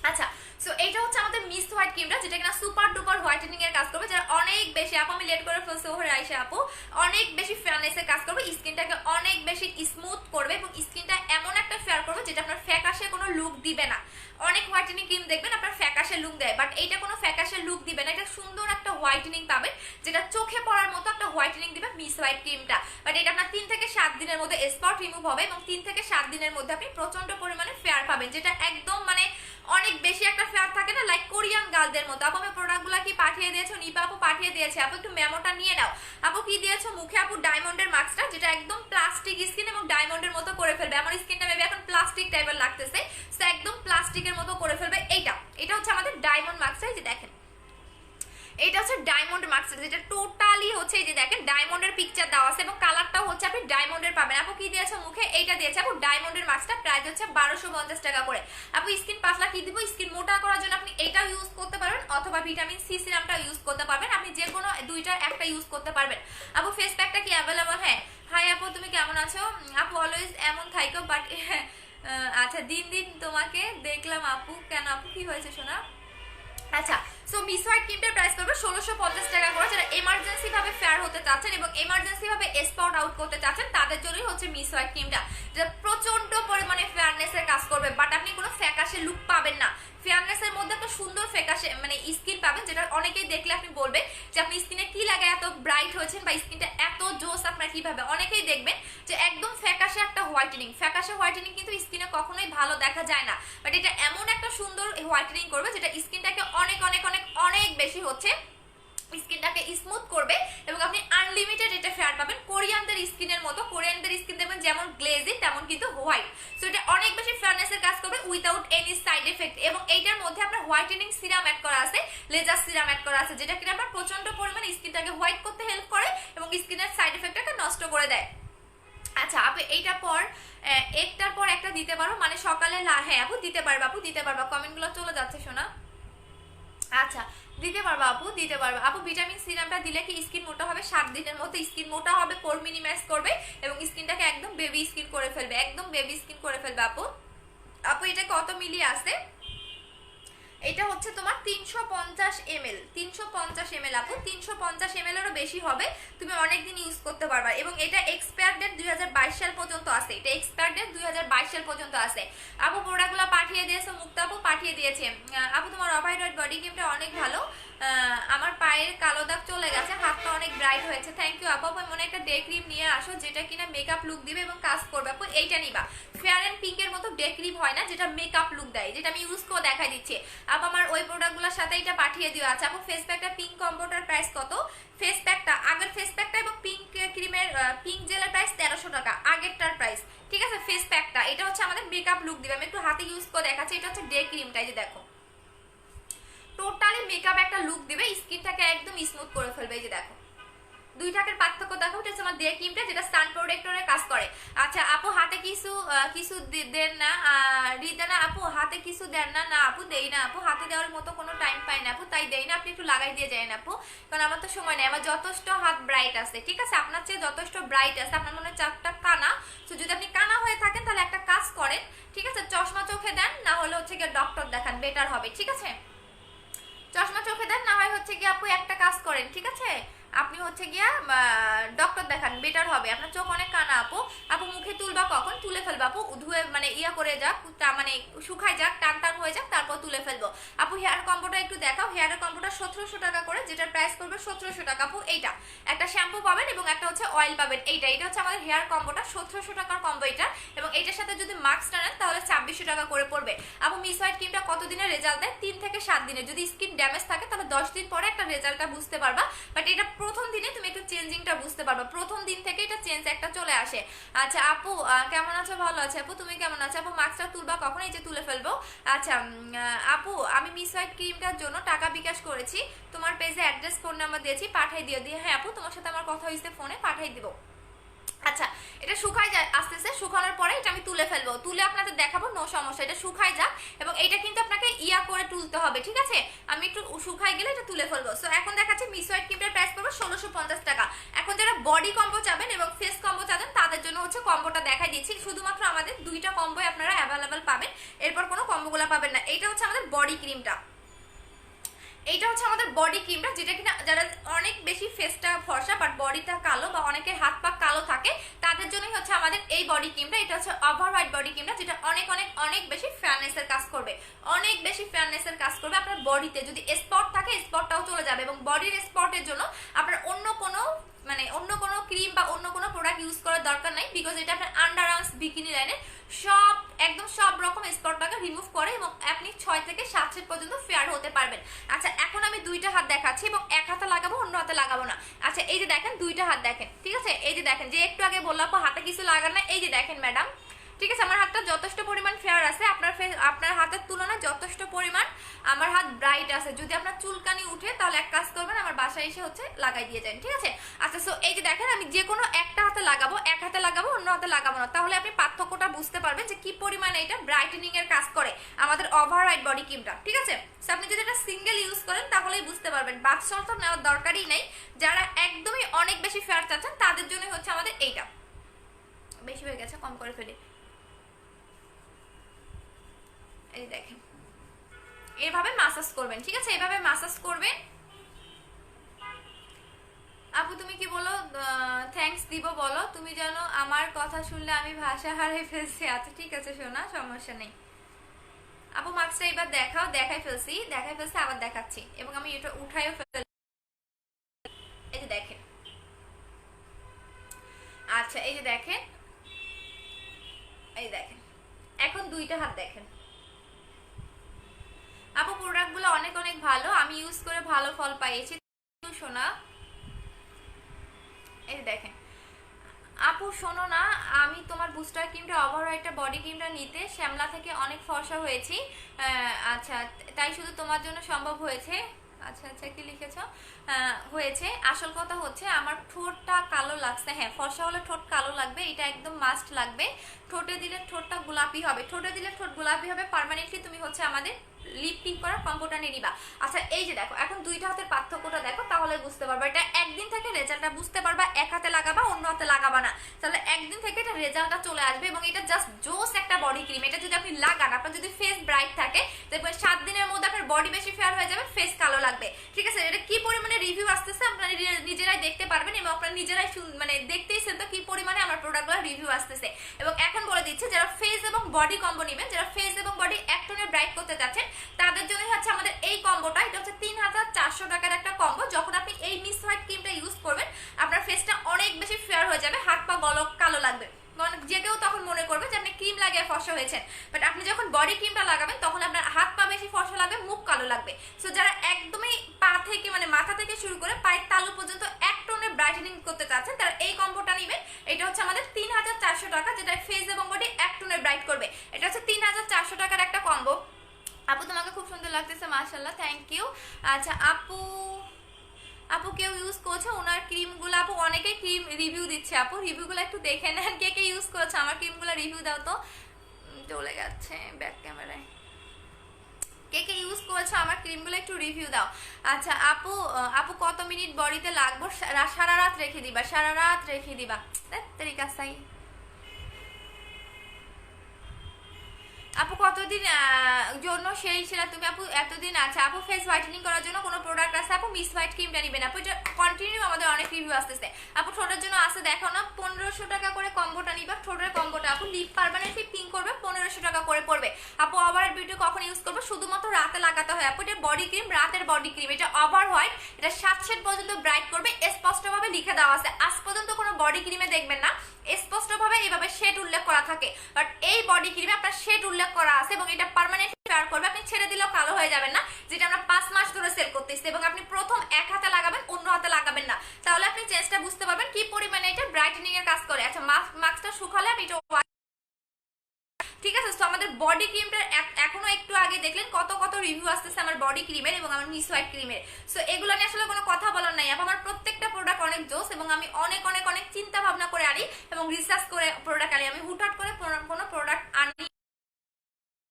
আচ্ছা সো এইটা হচ্ছে আমাদের মিস হোয়াইট ক্রিমটা, যেটা কিনা সুপার ডুপার হোয়াইটেনিং এর কাজ করবে, যারা অনেক বেশি আপু আমি লেট করে ফেলছি ওভার আইসে আপু, অনেক বেশি ফেয়ারনেস এর কাজ করবে, স্কিনটাকে অনেক বেশি স্মুথ করবে এবং স্কিনটা এমন একটা ফেয়ার করবে যেটা আপনার ফ্যাকাশে কোনো লুক দিবে না। অনেক হোয়াইটেনিং ক্রিম দেখবেন আপনার ফ্যাকাশে লুক দেয়, বাট এইটা কোনো ফ্যাকাশে লুক দিবে না, এটা সুন্দর একটা হোয়াইটেনিং পাবেন, যেটা চোখে পড়ার মতো একটা হোয়াইটেনিং দিবে মিস হোয়াইট ক্রিমটা। বাট এটা আপনার 3 থেকে 7 দিনের মধ্যে স্পট রিমুভ হবে এবং 3 থেকে 7 দিনের মধ্যে আপনি প্রচন্ড পরিমাণে ফেয়ার পাবেন, যেটা একদম মানে অনেক বেশি একটা ফেয়ার থাকে না, লাইক কোরিয়ান গার্লদের মতো। আপু আমি প্রোডাক্টগুলো কি পাঠিয়ে দিয়েছো, নিপা আপু পাঠিয়ে দিয়েছে আপু, একটু মেমোটা নিয়ে নাও আপু। কি দিয়েছো মুখে আপু, ডায়মন্ডের মাস্কটা, যেটা একদম প্লাস্টিক স্কিন এবং ডায়মন্ডের মতো করে ফেলবে, আমার স্কিনটা মেবি এখন প্লাস্টিক টাইপের লাগতেছে, সো একদম প্লাস্টিকের মতো করে ফেলবে। এটা হচ্ছে আমাদের ডায়মন্ড মাস্কটা, এই যে দেখেন এটা হচ্ছে ডায়মন্ড মাস্ক, যেটা টোটালি হচ্ছে এই যে দেখেন ডায়মন্ডের পিকচার দেওয়া আছে এবং কালারটাও হচ্ছে আপনি ডায়মন্ডের পাবেন। আপু কি দিয়েছে মুখে, এইটা দিয়েছে আপু ডায়মন্ডের মাস্কটা, প্রাইস হচ্ছে 1250 টাকা করে। আপু স্কিন পাতলা কি দিব, স্কিন মোটা করার জন্য আপনি এটাও ইউজ করতে পারবেন অথবা ভিটামিন সি সিরামটা ইউজ করতে পারবেন, আপনি যে কোনো দুইটার একটা ইউজ করতে পারবেন। আপু ফেস প্যাকটা কি অ্যাভেলেবল? হ্যাঁ। হাই আপু তুমি কেমন আছো আপু, অলওয়েজ এমন থাইকো, বাট আচ্ছা দিন দিন তোমাকে দেখলাম আপু, কেন আপু কি হয়েছে শোনা? আচ্ছা সো মিস হোয়াইট ক্রিমটার প্রাইস করবে 1650 টাকা করে, যারা এমার্জেন্সি ভাবে ফেয়ার হতে চাচ্ছেন এবং এমার্জেন্সি ভাবে স্পট আউট করতে চাচ্ছেন তাদের জন্যই হচ্ছে মিস হোয়াইট ক্রিমটা, যেটা প্রচন্ড পরিমাণে ফেয়ারনেস এর কাজ করবে, বাট আপনি কোনো ফ্যাকাশে লুক পাবেন না, ফেয়ারনেস এর মধ্যে একটা সুন্দর ফ্যাকাশে মানে স্কিন পাবেন, যেটা অনেকেই দেখলে আপনি বলবে যে আপনি স্কিনে কি লাগে এত ব্রাইট হয়েছেন বা স্কিনটা এত জোস আপনার কিভাবে, অনেকেই দেখবেন যে একদম ফ্যাকাশে একটা হোয়াইটেনিং, ফ্যাকাশে হোয়াইটেনিং কিন্তু স্কিনে কখনোই ভালো দেখা যায় না, বাট এটা এমন একটা সুন্দর হোয়াইটেনিং করবে যেটা স্কিনটাকে অনেক অনেক অনেক অনেক বেশি হচ্ছে স্কিনটাকে স্মুথ করবে এবং আপনি আনলিমিটেড এটা ফেয়ার পাবেন, কোরিয়ানদের স্কিনের মতো। কোরিয়ানদের স্কিন দেখবেন যেমন গ্লেজি তেমন কিন্তু হোয়াইট, সো এটা অনেক বেশি ফেয়ারনেসের কাজ করবে উইদাউট এনি সাইড এফেক্ট। এবং এইটার মধ্যে আপনার হোয়াইটেনিং সিরাম অ্যাড করা আছে, লেজার সিরাম অ্যাড করা আছে, যেটা কিনা আপনার প্রচন্ড পরিমাণে স্কিনটাকে হোয়াইট করতে হেল্প করে এবং স্কিনের সাইড এফেক্টটাকে নষ্ট করে দেয়। আচ্ছা আপু এইটার পর একটার পর একটা দিতে পারো মানে সকালে, হ্যাঁ আপু দিতে পারবা, আপু দিতে পারবা, কমেন্টগুলো চলে যাচ্ছে শোনা। আচ্ছা দিতে পারবা আপু, দিতে পারবা আপু। ভিটামিন সিরামটা দিলে কি স্কিন মোটা হবে? 7 দিনের মধ্যে স্কিন মোটা হবে, পোর মিনিমাইজ করবে এবং স্কিনটাকে একদম বেবি স্কিন করে ফেলবে, একদম বেবি স্কিন করে ফেলবে আপু। আপু এটা কত মিলি আছে? এটা হচ্ছে তোমার 350 ml, 350 ml আপু, 350 ml এরও বেশি হবে, তুমি অনেকদিন ইউজ করতে পারবা এবং এটা এক্সপায়ার ডেট 2022 সাল পর্যন্ত আছে, এটা এক্সপায়ার ডেট 2022 সাল পর্যন্ত আছে। আপু প্রোডাক্টগুলো পাঠিয়ে দিয়েছে, মুক্তা আপু পাঠিয়ে দিয়েছে। আপু তোমার অফাইড বডি ক্রিমটা অনেক ভালো, আমার পায়ের কালো দাগ চলে গেছে, হাতটা অনেক ব্রাইট হয়েছে, থ্যাংক ইউ আপু। মনে একটা ডে ক্রিম নিয়ে আসো যেটা কিনা মেকআপ লুক দিবে এবং কাজ করবে আপু, এইটা নিবা। ফেয়ার এন্ড পিঙ্ক এর মতো ডে ক্রিম হয় না যেটা মেকআপ লুক দেয়, যেটা আমি ইউজ করে দেখাই দিচ্ছি আপু, আমার ওই প্রোডাক্টগুলোর সাথে এটা পাঠিয়ে দিও। আচ্ছা আপু ফেস প্যাকটা পিঙ্ক কম্বোটার প্রাইস কত? ফেস প্যাকটা আগের ফেস প্যাকটা এবং পিঙ্ক ক্রিমের পিঙ্ক জেলের প্রাইস 1300 টাকা আগেরটার প্রাইস, ঠিক আছে। ফেস প্যাকটা এটা হচ্ছে আমাদের মেকআপ লুক দিবে, আমি একটু হাতে ইউজ করে দেখাচ্ছি, এটা হচ্ছে ডে ক্রিমটা, এই যে দেখো টোটালি মেকআপ একটা লুক দিবে, স্কিনটাকে একদম স্মুথ করে ফেলবে, এই যে দেখো দুই টাকের পার্থক্য দেখো, এটা হচ্ছে আমার ডে ক্রিমটা যেটা সান প্রোটেক্টরের কাজ করে। আচ্ছা আপু হাতে কিছু কিছু দেন না, রিদানা আপু হাতে কিছু দেন না? না আপু দেই না আপু, হাতে দেওয়ার মতো কোনো টাইম পাই না আপু, তাই দেই না। আপনি একটু লাগাই দিয়ে যান আপু, কারণ আমার তো সময় নেই, আমার যথেষ্ট হাত ব্রাইট আছে, ঠিক আছে? আপনার চেয়ে যথেষ্ট ব্রাইট আছে, আপনার মনে হয় চারটা কানা। তো যদি আপনি কানা হয়ে থাকেন তাহলে একটা কাজ করেন, ঠিক আছে, চশমা চোখে দেন, না হলে হচ্ছে গিয়ে ডক্টর দেখান, বেটার হবে, ঠিক আছে? চশমা চোখে দেন, না হয় হচ্ছে গিয়ে আপু একটা কাজ করেন, ঠিক আছে, আপনি হচ্ছে গিয়া ডক্টর দেখান, বেটার হবে। আপনার চোখ অনেক কানা আপু। আপু মুখে তুলবা কখন? তুলে ফেলবা আপু, ধুয়ে মানে ইয়া করে যাক, মানে শুকায় যাক, টান টান হয়ে যাক, তারপর তুলে ফেলবো। আপু হেয়ার কম্বোটা একটু দেখাও। হেয়ারের কম্বোটা 1700 টাকা করে, যেটার প্রাইস করবে 1700 টাকা আপু। এইটা একটা শ্যাম্পু পাবেন এবং একটা হচ্ছে অয়েল পাবেন, এটা হচ্ছে আমাদের হেয়ার কম্বোটা, 1700 টাকার কম্বো এটা। এবং এইটার সাথে যদি মাস্কটা নেন তাহলে 2600 টাকা করে পড়বে আপু। মিস হোয়াইট ক্রিমটা কতদিনের রেজাল্ট দেয়? 3 থেকে 7 দিনের। যদি স্কিন ড্যামেজ থাকে তাহলে 10 দিন পরে একটা রেজাল্টটা বুঝতে পারবা, বাট এটা প্রথম দিনে তুমি একটু চেঞ্জিংটা বুঝতে পারবা, প্রথম দিন থেকে এটা চেঞ্জ একটা চলে আসে। আচ্ছা আপু কেমন আছো? ভালো আছে আপু, তুমি কেমন আছো আপু? মাস্কটা তুলবা কখন? এই যে তুলে ফেলবো। আচ্ছা আপু আমি মিস হোয়াইট ক্রিমটার জন্য টাকা বিকাশ করেছি, তোমার পেজে অ্যাড্রেস ফোন নাম্বার দিয়েছি, পাঠাই দিও। দিয়ে হ্যাঁ আপু তোমার সাথে আমার কথা হয়েছে ফোনে, পাঠাই দিব। আচ্ছা এটা শুকায় যায় আস্তে আস্তে, শুকানোর পরে এটা আমি তুলে ফেলবো, তুলে আপনাদের দেখাবো, নো সমস্যা, এটা শুকায় যাক। এবং এটা কিন্তু আপনাকে ইয়া করে তুলতে হবে, ঠিক আছে? আমি একটু শুকাই গেলে এটা তুলে ফেলবো। সো এখন দেখাচ্ছি মিস হোয়াইট ক্রিমের প্রাইস পড়বে 1650 টাকা। এখন যারা বডি কম্বো চাবেন এবং ফেস কম্বো চাবেন তাদের জন্য হচ্ছে কম্বোটা দেখাই দিচ্ছি। শুধুমাত্র আমাদের দুইটা কম্বো আপনারা অ্যাভেলেবেল পাবেন, এরপর কোনো কম্বোগুলো পাবেন না। এটা হচ্ছে আমাদের বডি ক্রিমটা, এইটা হচ্ছে আমাদের বডি ক্রিমটা, যেটা কিনা যারা অনেক বেশি ফেসটা ফর্সা বাট বডিটা কালো, বা অনেকের হাত পা কালো থাকে, তাদের জন্যই হচ্ছে আমাদের এই বডি ক্রিমটা। এটা হচ্ছে ওভার হোয়াইট বডি ক্রিমটা, যেটা অনেক অনেক অনেক বেশি ফেয়ারনেসের কাজ করবে, অনেক বেশি ফেয়ারনেসের কাজ করবে। আপনার বডিতে যদি স্পট থাকে স্পটটাও চলে যাবে, এবং বডির স্পটের জন্য আপনার অন্য কোনো ক্রিম বা অন্য কোনো প্রোডাক্ট ইউজ করার দরকার নাই, বিকজ এটা আপনার আন্ডার আর্মস বিকিনি লাইনে একদম সব রকম স্পটটাকে রিমুভ করে, এবং আপনি 6 থেকে 7 সেট পর্যন্ত ফেয়ার হতে পারবেন। আচ্ছা এখন আমি দুইটা হাত দেখাচ্ছি, এবং এক হাতে লাগাবো, অন্য হাতে লাগাবো না। আচ্ছা এই যে দেখেন দুইটা হাত দেখেন, ঠিক আছে? এই যে দেখেন, যে একটু আগে বললাম হাতে কিছু লাগার না, এই যে দেখেন ম্যাডাম, ঠিক আছে? আমার হাতটা যথেষ্ট পরিমাণ ফেয়ার আছে, আপনার হাতের তুলনায় যথেষ্ট পরিমাণ আমার হাত ব্রাইট আছে। যদি আপনার চুলকানি উঠে তাহলে এক কাজ করবেন, আমার বাসায় এসে হচ্ছে লাগাই দিয়ে যান, ঠিক আছে? আচ্ছা সো এই যে দেখেন, আমি যে কোনো একটা হাতে লাগাবো, এক হাতে লাগাবো, অন্য হাতে লাগাবো না, তাহলে আপনি পার্থক্যটা বুঝতে পারবেন যে কি পরিমাণে এটা ব্রাইটেনিং এর কাজ করে আমাদের ওভার হোয়াইট বডি ক্রিমটা, ঠিক আছে? সো আপনি যদি এটা সিঙ্গেল ইউজ করেন তাহলেই বুঝতে পারবেন, বাথ সল্ট নেওয়ার দরকারই নেই। যারা একদমই অনেক বেশি ফেয়ার চাচ্ছেন তাদের জন্য হচ্ছে আমাদের এইটা। বেশি হয়ে গেছে, কম করে ফেলি। এই দেখেন এভাবে মাসাজ করবেন, ঠিক আছে? এভাবে মাসাজ করবেন। আপু তুমি কি বলো? থ্যাঙ্কস দিব বলো। তুমি জানো আমার কথা শুনলে আমি ভাষা হারিয়ে ফেলছি। আচ্ছা ঠিক আছে শোনা, সমস্যা নেই। আপু মাস্কটা এবার দেখাও। দেখাই ফেলছি আবার দেখাচ্ছি, এবং আমি এটা উঠাইও ফেলছি, এই যে দেখেন। আচ্ছা এই যে দেখেন, এই দেখেন, এখন দুইটা হাত দেখেন। আপু প্রোডাক্টগুলো অনেক অনেক ভালো, আমি ইউজ করে ভালো ফল পাইয়েছি শোনা। এই দেখেন আপু শোনো না, আমি তোমার বুস্টার ক্রিমটা ওভার একটা বডি ক্রিমটা নিতে শ্যামলা থেকে অনেক ফর্সা হয়েছি। আচ্ছা তাই শুধু তোমার জন্য সম্ভব হয়েছে। আচ্ছা আচ্ছা কি লিখেছ? হয়েছে। আসল কথা হচ্ছে আমার ঠোঁটটা কালো লাগছে। হ্যাঁ ফর্সা হলে ঠোঁট কালো লাগবে, এটা একদম মাস্ট লাগবে। ঠোঁটে দিলে ঠোঁটটা গোলাপি হবে, ঠোঁটে দিলে ঠোঁট গোলাপি হবে পার্মানেন্টলি। তুমি হচ্ছে আমাদের লিপ টিক করা কম্বোটা নিয়ে নিবা। আচ্ছা এই যে দেখো, এখন দুইটা হাতের পার্থক্যটা দেখো, তাহলে বুঝতে পারবা। এটা একদিন থেকে রেজাল্টটা বুঝতে পারবা, এক হাতে লাগাবা অন্য হাতে লাগাবা না, তাহলে একদিন থেকে এটা রেজাল্টটা চলে আসবে। এবং এটা জাস্ট জোস একটা বডি ক্রিম, এটা যদি আপনি লাগান, আপনার যদি ফেস ব্রাইট থাকে দেখবেন 7 দিনের মধ্যে আপনার বডি বেশি ফেয়ার হয়ে যাবে, ফেস কালো লাগবে, ঠিক আছে? এটা কি পরিমাণে রিভিউ আসতেছে আপনারা নিজেরাই দেখতে পারবেন, এবং আপনারা নিজেরাই দেখতেইছেন তো কি পরিমাণে আমার প্রোডাক্টগুলো রিভিউ আসতেছে। এবং এখন বলে দিচ্ছে যারা ফেস এবং বডি কম্বো নেবেন, যারা ফেস এবং বডি এক টোনে ব্রাইট করতে যাচ্ছেন তাদের জন্য হচ্ছে আমাদের এই কম্বোটা। এটা হচ্ছে 3400 টাকার একটা কম্বো। যখন আপনি এই মিস হোয়াইট ক্রিমটা ইউজ করবেন আপনার ফেসটা অনেক বেশি ফেয়ার হয়ে যাবে, হাত পা গলক কালো লাগবে, যে কেউ তখন মনে করবে যে আপনি ক্রিম লাগিয়ে ফর্সা হয়েছেন। বাট আপনি যখন বডি ক্রিমটা লাগাবেন তখন আপনার হাত পা বেশি ফর্সা লাগবে, মুখ কালো লাগবে। সো যারা একদমই পা থেকে মাথা থেকে শুরু করে পায়ের তালু পর্যন্ত এক টোনে ব্রাইটেনিং করতে চাচ্ছেন তারা এই কম্বোটা নেবেন। এটা হচ্ছে আমাদের 3400 টাকা, যেটা ফেস এবং বডি এক টোনে ব্রাইট করবে। এটা হচ্ছে 3400 টাকার একটা কম্বো। আপু তোমাকে খুব সুন্দর লাগতেছে, মাশাআল্লাহ, থ্যাংক ইউ। আচ্ছা আপু আপু কেউ ইউজ করছে ওনার ক্রিমগুলো? আপু অনেকেই ক্রিম রিভিউ দিচ্ছে, আপু রিভিউগুলো একটু দেখে নেন কে কে ইউজ করেছে আমার ক্রিমগুলো, রিভিউ দাও তো। চলে যাচ্ছে ব্যাক ক্যামেরায়, কে কে ইউজ করেছো আমার ক্রিমগুলো একটু রিভিউ দাও। আচ্ছা আপু, আপু কত মিনিট বডিতে লাগবো? সারা রাত রেখে দিবা, সারা রাত রেখে দিবা। তরিকা সাই আপু কতদিন জন্য সেই সেরা তুমি আপু এতদিন? আচ্ছা আপু ফেস হোয়াইটেনিং করার জন্য কোনো প্রোডাক্ট আছে আপু? মিস হোয়াইট ক্রিমটা নিবেন আপু, এটা কন্টিনিউ আমাদের অনেক রিভিউ আসতেছে আপু। ঠোঁটের জন্য আছে দেখো না, 1500 টাকা করে কম্বোটা নিবা, ঠোঁটের কম্বোটা আপু। লিপ পারমানেন্টলি পিঙ্ক করবে, 1500 টাকা করে পড়বে আপু। ওভার বিউটি কখন ইউজ করবে? শুধুমাত্র রাতে লাগাতে হয় আপু, এটা বডি ক্রিম, রাতের বডি ক্রিম। এটা ওভার হোয়াইট, এটা 7 শেড পর্যন্ত ব্রাইট করবে, স্পষ্টভাবে লিখে দেওয়া আছে। আজ পর্যন্ত কোনো বডি ক্রিমে দেখবেন না স্পষ্টভাবে এইভাবে শেড উল্লেখ করা থাকে, বাট এই বডি ক্রিমে আপনার শেড উল্লেখ করা আছে এবং এটা পার্মানেন্ট ফেয়ার করবে। আপনি ছেড়ে দিলেও কালো হয়ে যাবেন না, যেটা আমরা 5 মাস ধরে সেল করতেছি। এবং আপনি প্রথম এক হাতে লাগাবেন, অন্য হাতে লাগাবেন না, তাহলে আপনি চেঞ্জটা বুঝতে পারবেন কি পরিমাণে এটা ব্রাইটেনিং এর কাজ করে। আচ্ছা মাস্কটা শুকালে আমি এটা, ঠিক আছে। তো আমাদের বডি ক্রিমটার এখনো একটু আগে দেখলেন কত কত রিভিউ আসতেছে আমার বডি ক্রিমের এবং আমার মিস হোয়াইট ক্রিমের। সো এগুলো নিয়ে আসলে কোনো কথা বলার নাই আপু। আমার প্রত্যেকটা প্রোডাক্ট অনেক জোস এবং আমি অনেক অনেক অনেক চিন্তা ভাবনা করে আনি এবং রিসার্চ করে প্রোডাক্ট আনি। আমি হুটহাট করে কোনো প্রোডাক্ট আনি,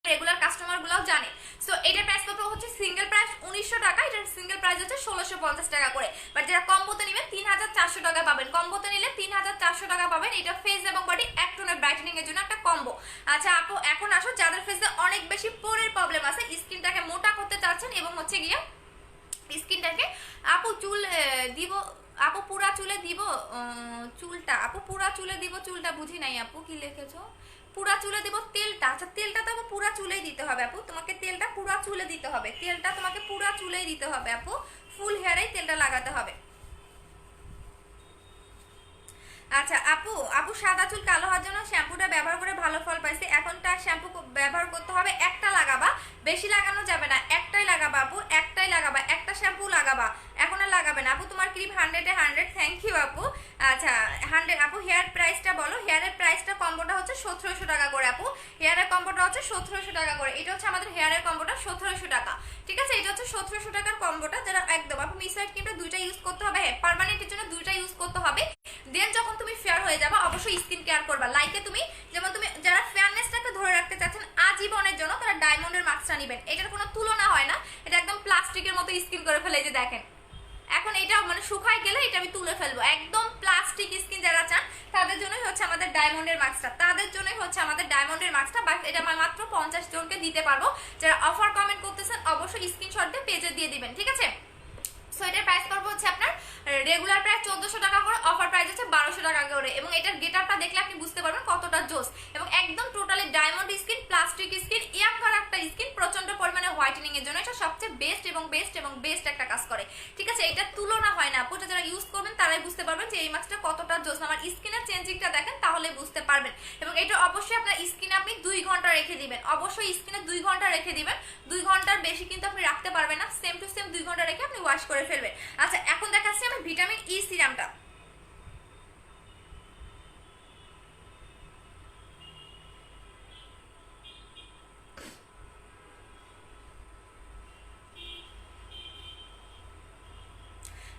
রেগুলার কাস্টমার গুলাও জানে। সো এটার প্রাইস কত হচ্ছে? সিঙ্গেল প্রাইস 1900 টাকা, এটার সিঙ্গেল প্রাইস হচ্ছে 1650 টাকা করে। বাট যারা কম্বোতে নেবেন 3400 টাকা পাবেন, কম্বোতে নিলে 3400 টাকা পাবেন। এটা ফেস এবং বডি এক টোনের ব্রাইটেনিং এর জন্য একটা কম্বো। আচ্ছা আপু এখন আসো যাদের ফেসে অনেক বেশি পোরের প্রবলেম আছে, স্কিনটাকে মোটা করতে চাচ্ছেন এবং হচ্ছে গিয়ে স্কিনটাকে, আপু চুল দিব আপু পুরা চুলে দিব চুলটা, আপু পুরা চুলে দিব চুলটা, বুঝি নাই আপু কি লিখেছো? পুরা চুলে দিব তেলটা? আচ্ছা তেলটা তো আপু পুরা চুলেই দিতে হবে আপু, তোমাকে তেলটা পুরা চুলে দিতে হবে, তেলটা তোমাকে পুরা চুলেই দিতে হবে আপু, ফুল হেয়ারেই তেলটা লাগাতে হবে। আচ্ছা আপু, আপু সাদা চুল কালো হওয়ার জন্য শ্যাম্পুটা ব্যবহার করে ভালো ফল পাইছি, এখনটা শ্যাম্পু ব্যবহার করতে হবে, একটা লাগাবা, বেশি লাগানো যাবে না, একটাই লাগাবা আপু, একটাই লাগাবা, একটা শ্যাম্পু লাগাবা, এখন আর লাগাবে না আপু। তোমার ক্রিম 100 এ 100, থ্যাংক ইউ আপু। আচ্ছা 100 আপু। হেয়ার প্রাইসটা বলো, হেয়ারের প্রাইসটা কম্বোটা হচ্ছে 1700 টাকা করে আপু, হেয়ারের কম্বোটা হচ্ছে 1700 টাকা করে। এটা হচ্ছে আমাদের হেয়ারের কম্বোটা 1700 টাকা, ঠিক আছে। এটা হচ্ছে 1700 টাকার কম্বোটা, যারা একদম আপু মিস হোয়াইট ক্রিমটা দুইটা ইউজ করতে হবে, পার্মানেন্টের জন্য দুইটা ইউজ করতে হবে। দেন যখন তুমি ফেয়ার হয়ে যাবে অবশ্যই স্কিন কেয়ার করবা। লাইকে তুমি যেমন তুমি যারা ফেয়ারনেসটাকে ধরে রাখতে চাচ্ছেন আজীবনের জন্য, তারা ডায়মন্ডের মাস্কটা নেবেন, এটার কোনো তুলনা হয় না, এটা একদম প্লাস্টিকের মতো স্কিন করে ফেলে। যে দেখেন এখন এটা মানে শুকায় গেলে এটা আমি তুলে ফেলবো, একদম প্লাস্টিক স্কিন যারা চান তাদের জন্যই হচ্ছে আমাদের ডায়মন্ডের মাস্কটা, তাদের জন্যই হচ্ছে আমাদের ডায়মন্ডের মাস্কটা। বাট এটা আমি মাত্র 50 জনকে দিতে পারবো। যারা অফার কমেন্ট করতেছেন অবশ্যই স্ক্রিনশট দিয়ে পেজে দিয়ে দিবেন, ঠিক আছে। সো এটার প্রাইস করবো হচ্ছে আপনার রেগুলার প্রাইস 1400 টাকা করে, অফার প্রাইস হচ্ছে 1200 টাকা করে। এবং এটার গেটআপটা দেখলে আপনি বুঝতে পারবেন কতটা জোস, এবং একদম totally diamond skin, plastic skin, young করা একটা স্কিন, প্রচন্ড পরিমাণে হোয়াইটেনিং এর জন্য এটা সবচেয়ে বেস্ট এবং বেস্ট এবং বেস্ট একটা কাজ করে, ঠিক আছে। এটা তুলনা হয় না আপু, যারা ইউজ করবেন তারাই বুঝতে পারবেন যে এই মাস্কটা কতটা জোস। আমার স্কিনের চেঞ্জিংটা দেখেন তাহলে বুঝতে পারবেন। এবং এটা অবশ্যই আপনার স্কিনে আপনি 2 ঘন্টা রেখে দিবেন, অবশ্যই স্কিনে 2 ঘন্টা রেখে দিবেন, 2 ঘন্টার বেশি কিন্তু আপনি রাখতে পারবেন না, সেম টু সেম 2 ঘন্টা রেখে আপনি ওয়াশ করে ফেলবেন। আচ্ছা এখন দেখাচ্ছি আমি ভিটামিন ই সিরামটা।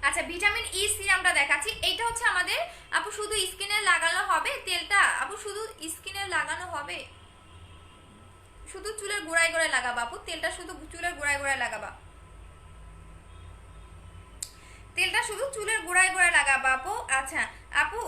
আচ্ছা ভিটামিন ই সিরামটা দেখাচ্ছি, এইটা হচ্ছে আমাদের আপু শুধু স্কিনে লাগানো হবে তেলটা, আপু শুধু স্কিনে লাগানো হবে, শুধু চুলের গোড়ায় গোড়ায় লাগাবা আপু, তেলটা শুধু চুলের গোড়ায় গোড়ায় লাগাবা, তেলটা শুধু চুলের গোড়ায় গোড়ায় লাগাবা আপু। আচ্ছা আপু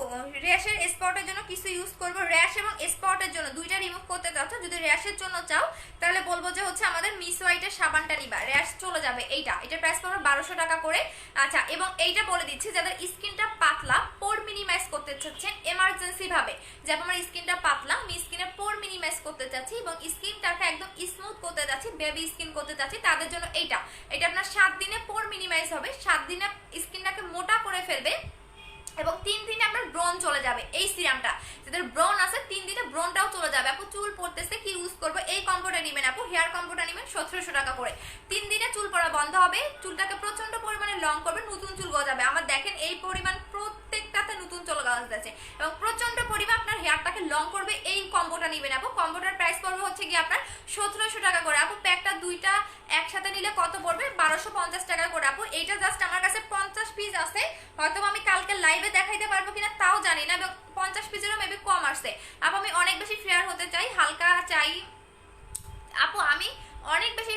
র্যাশের স্পটের জন্য কিছু ইউজ করবো, র্যাশ এবং স্পটের জন্য দুইটা রিমুভ করতে চাচ্ছ, যদি র্যাশের জন্য চাও তাহলে বলবো যে হচ্ছে আমাদের মিস হোয়াইটের সাবানটা নিবা, র্যাশ চলে যাবে। এটার প্রাইস পড়বে 1200 টাকা করে। আচ্ছা এবং এইটা বলে দিচ্ছি যাদের স্কিনটা পাতলা, পোর মিনিমাইজ করতে চাচ্ছেন এমার্জেন্সি ভাবে, যে আমার স্কিনটা পাতলা, আমি স্কিনে পোর মিনিমাইজ করতে চাচ্ছি এবং স্কিনটাকে একদম স্মুথ করতে চাচ্ছি, বেবি স্কিন করতে চাচ্ছি, তাদের জন্য এটা আপনার 7 দিনে পোর মিনিমাইজ হবে, 7 দিনে স্কিনটাকে মোটা করে ফেলবে এবং 3 দিনে আপনার ব্রন চলে যাবে। এই সিরামটা যাদের ব্রন আছে 3 দিনে ব্রনটাও চলে যাবে। আপু চুল পড়তেছে কি ইউজ করবো, এই কম্বোটা নেবেন আপু, হেয়ার কম্বোটা নেবেন 1700 টাকা করে, 3 দিনে চুল পড়া বন্ধ হবে, চুলটাকে প্রচন্ড পরিমাণে লং করবে, নতুন চুল গজাবে। আমার দেখেন এই পরিমাণ প্রত্যেকটাতে নতুন চলে যাচ্ছে এবং প্রচন্ড পরিমাণ আপনার হেয়ারটাকে লং করবে। এই কম্বোটা নিবেন আপু। কম্বোটার প্রাইস পড়বে হচ্ছে কি আপনার 1700 টাকা করে আপু। প্যাকটা দুইটা একসাথে নিলে কত পড়বে? 1250 টাকা করে আপু। এইটা জাস্ট আমার কাছে 50 পিস আছে, হয়তো আমি কালকে লাইভে দেখাইতে পারবো কিনা তাও জানি না, এবং 50 পিসেরও মেবি কম আসছে আপু। আমি অনেক বেশি ফেয়ার হতে চাই, হালকা চাই আপু, আমি অনেক বেশি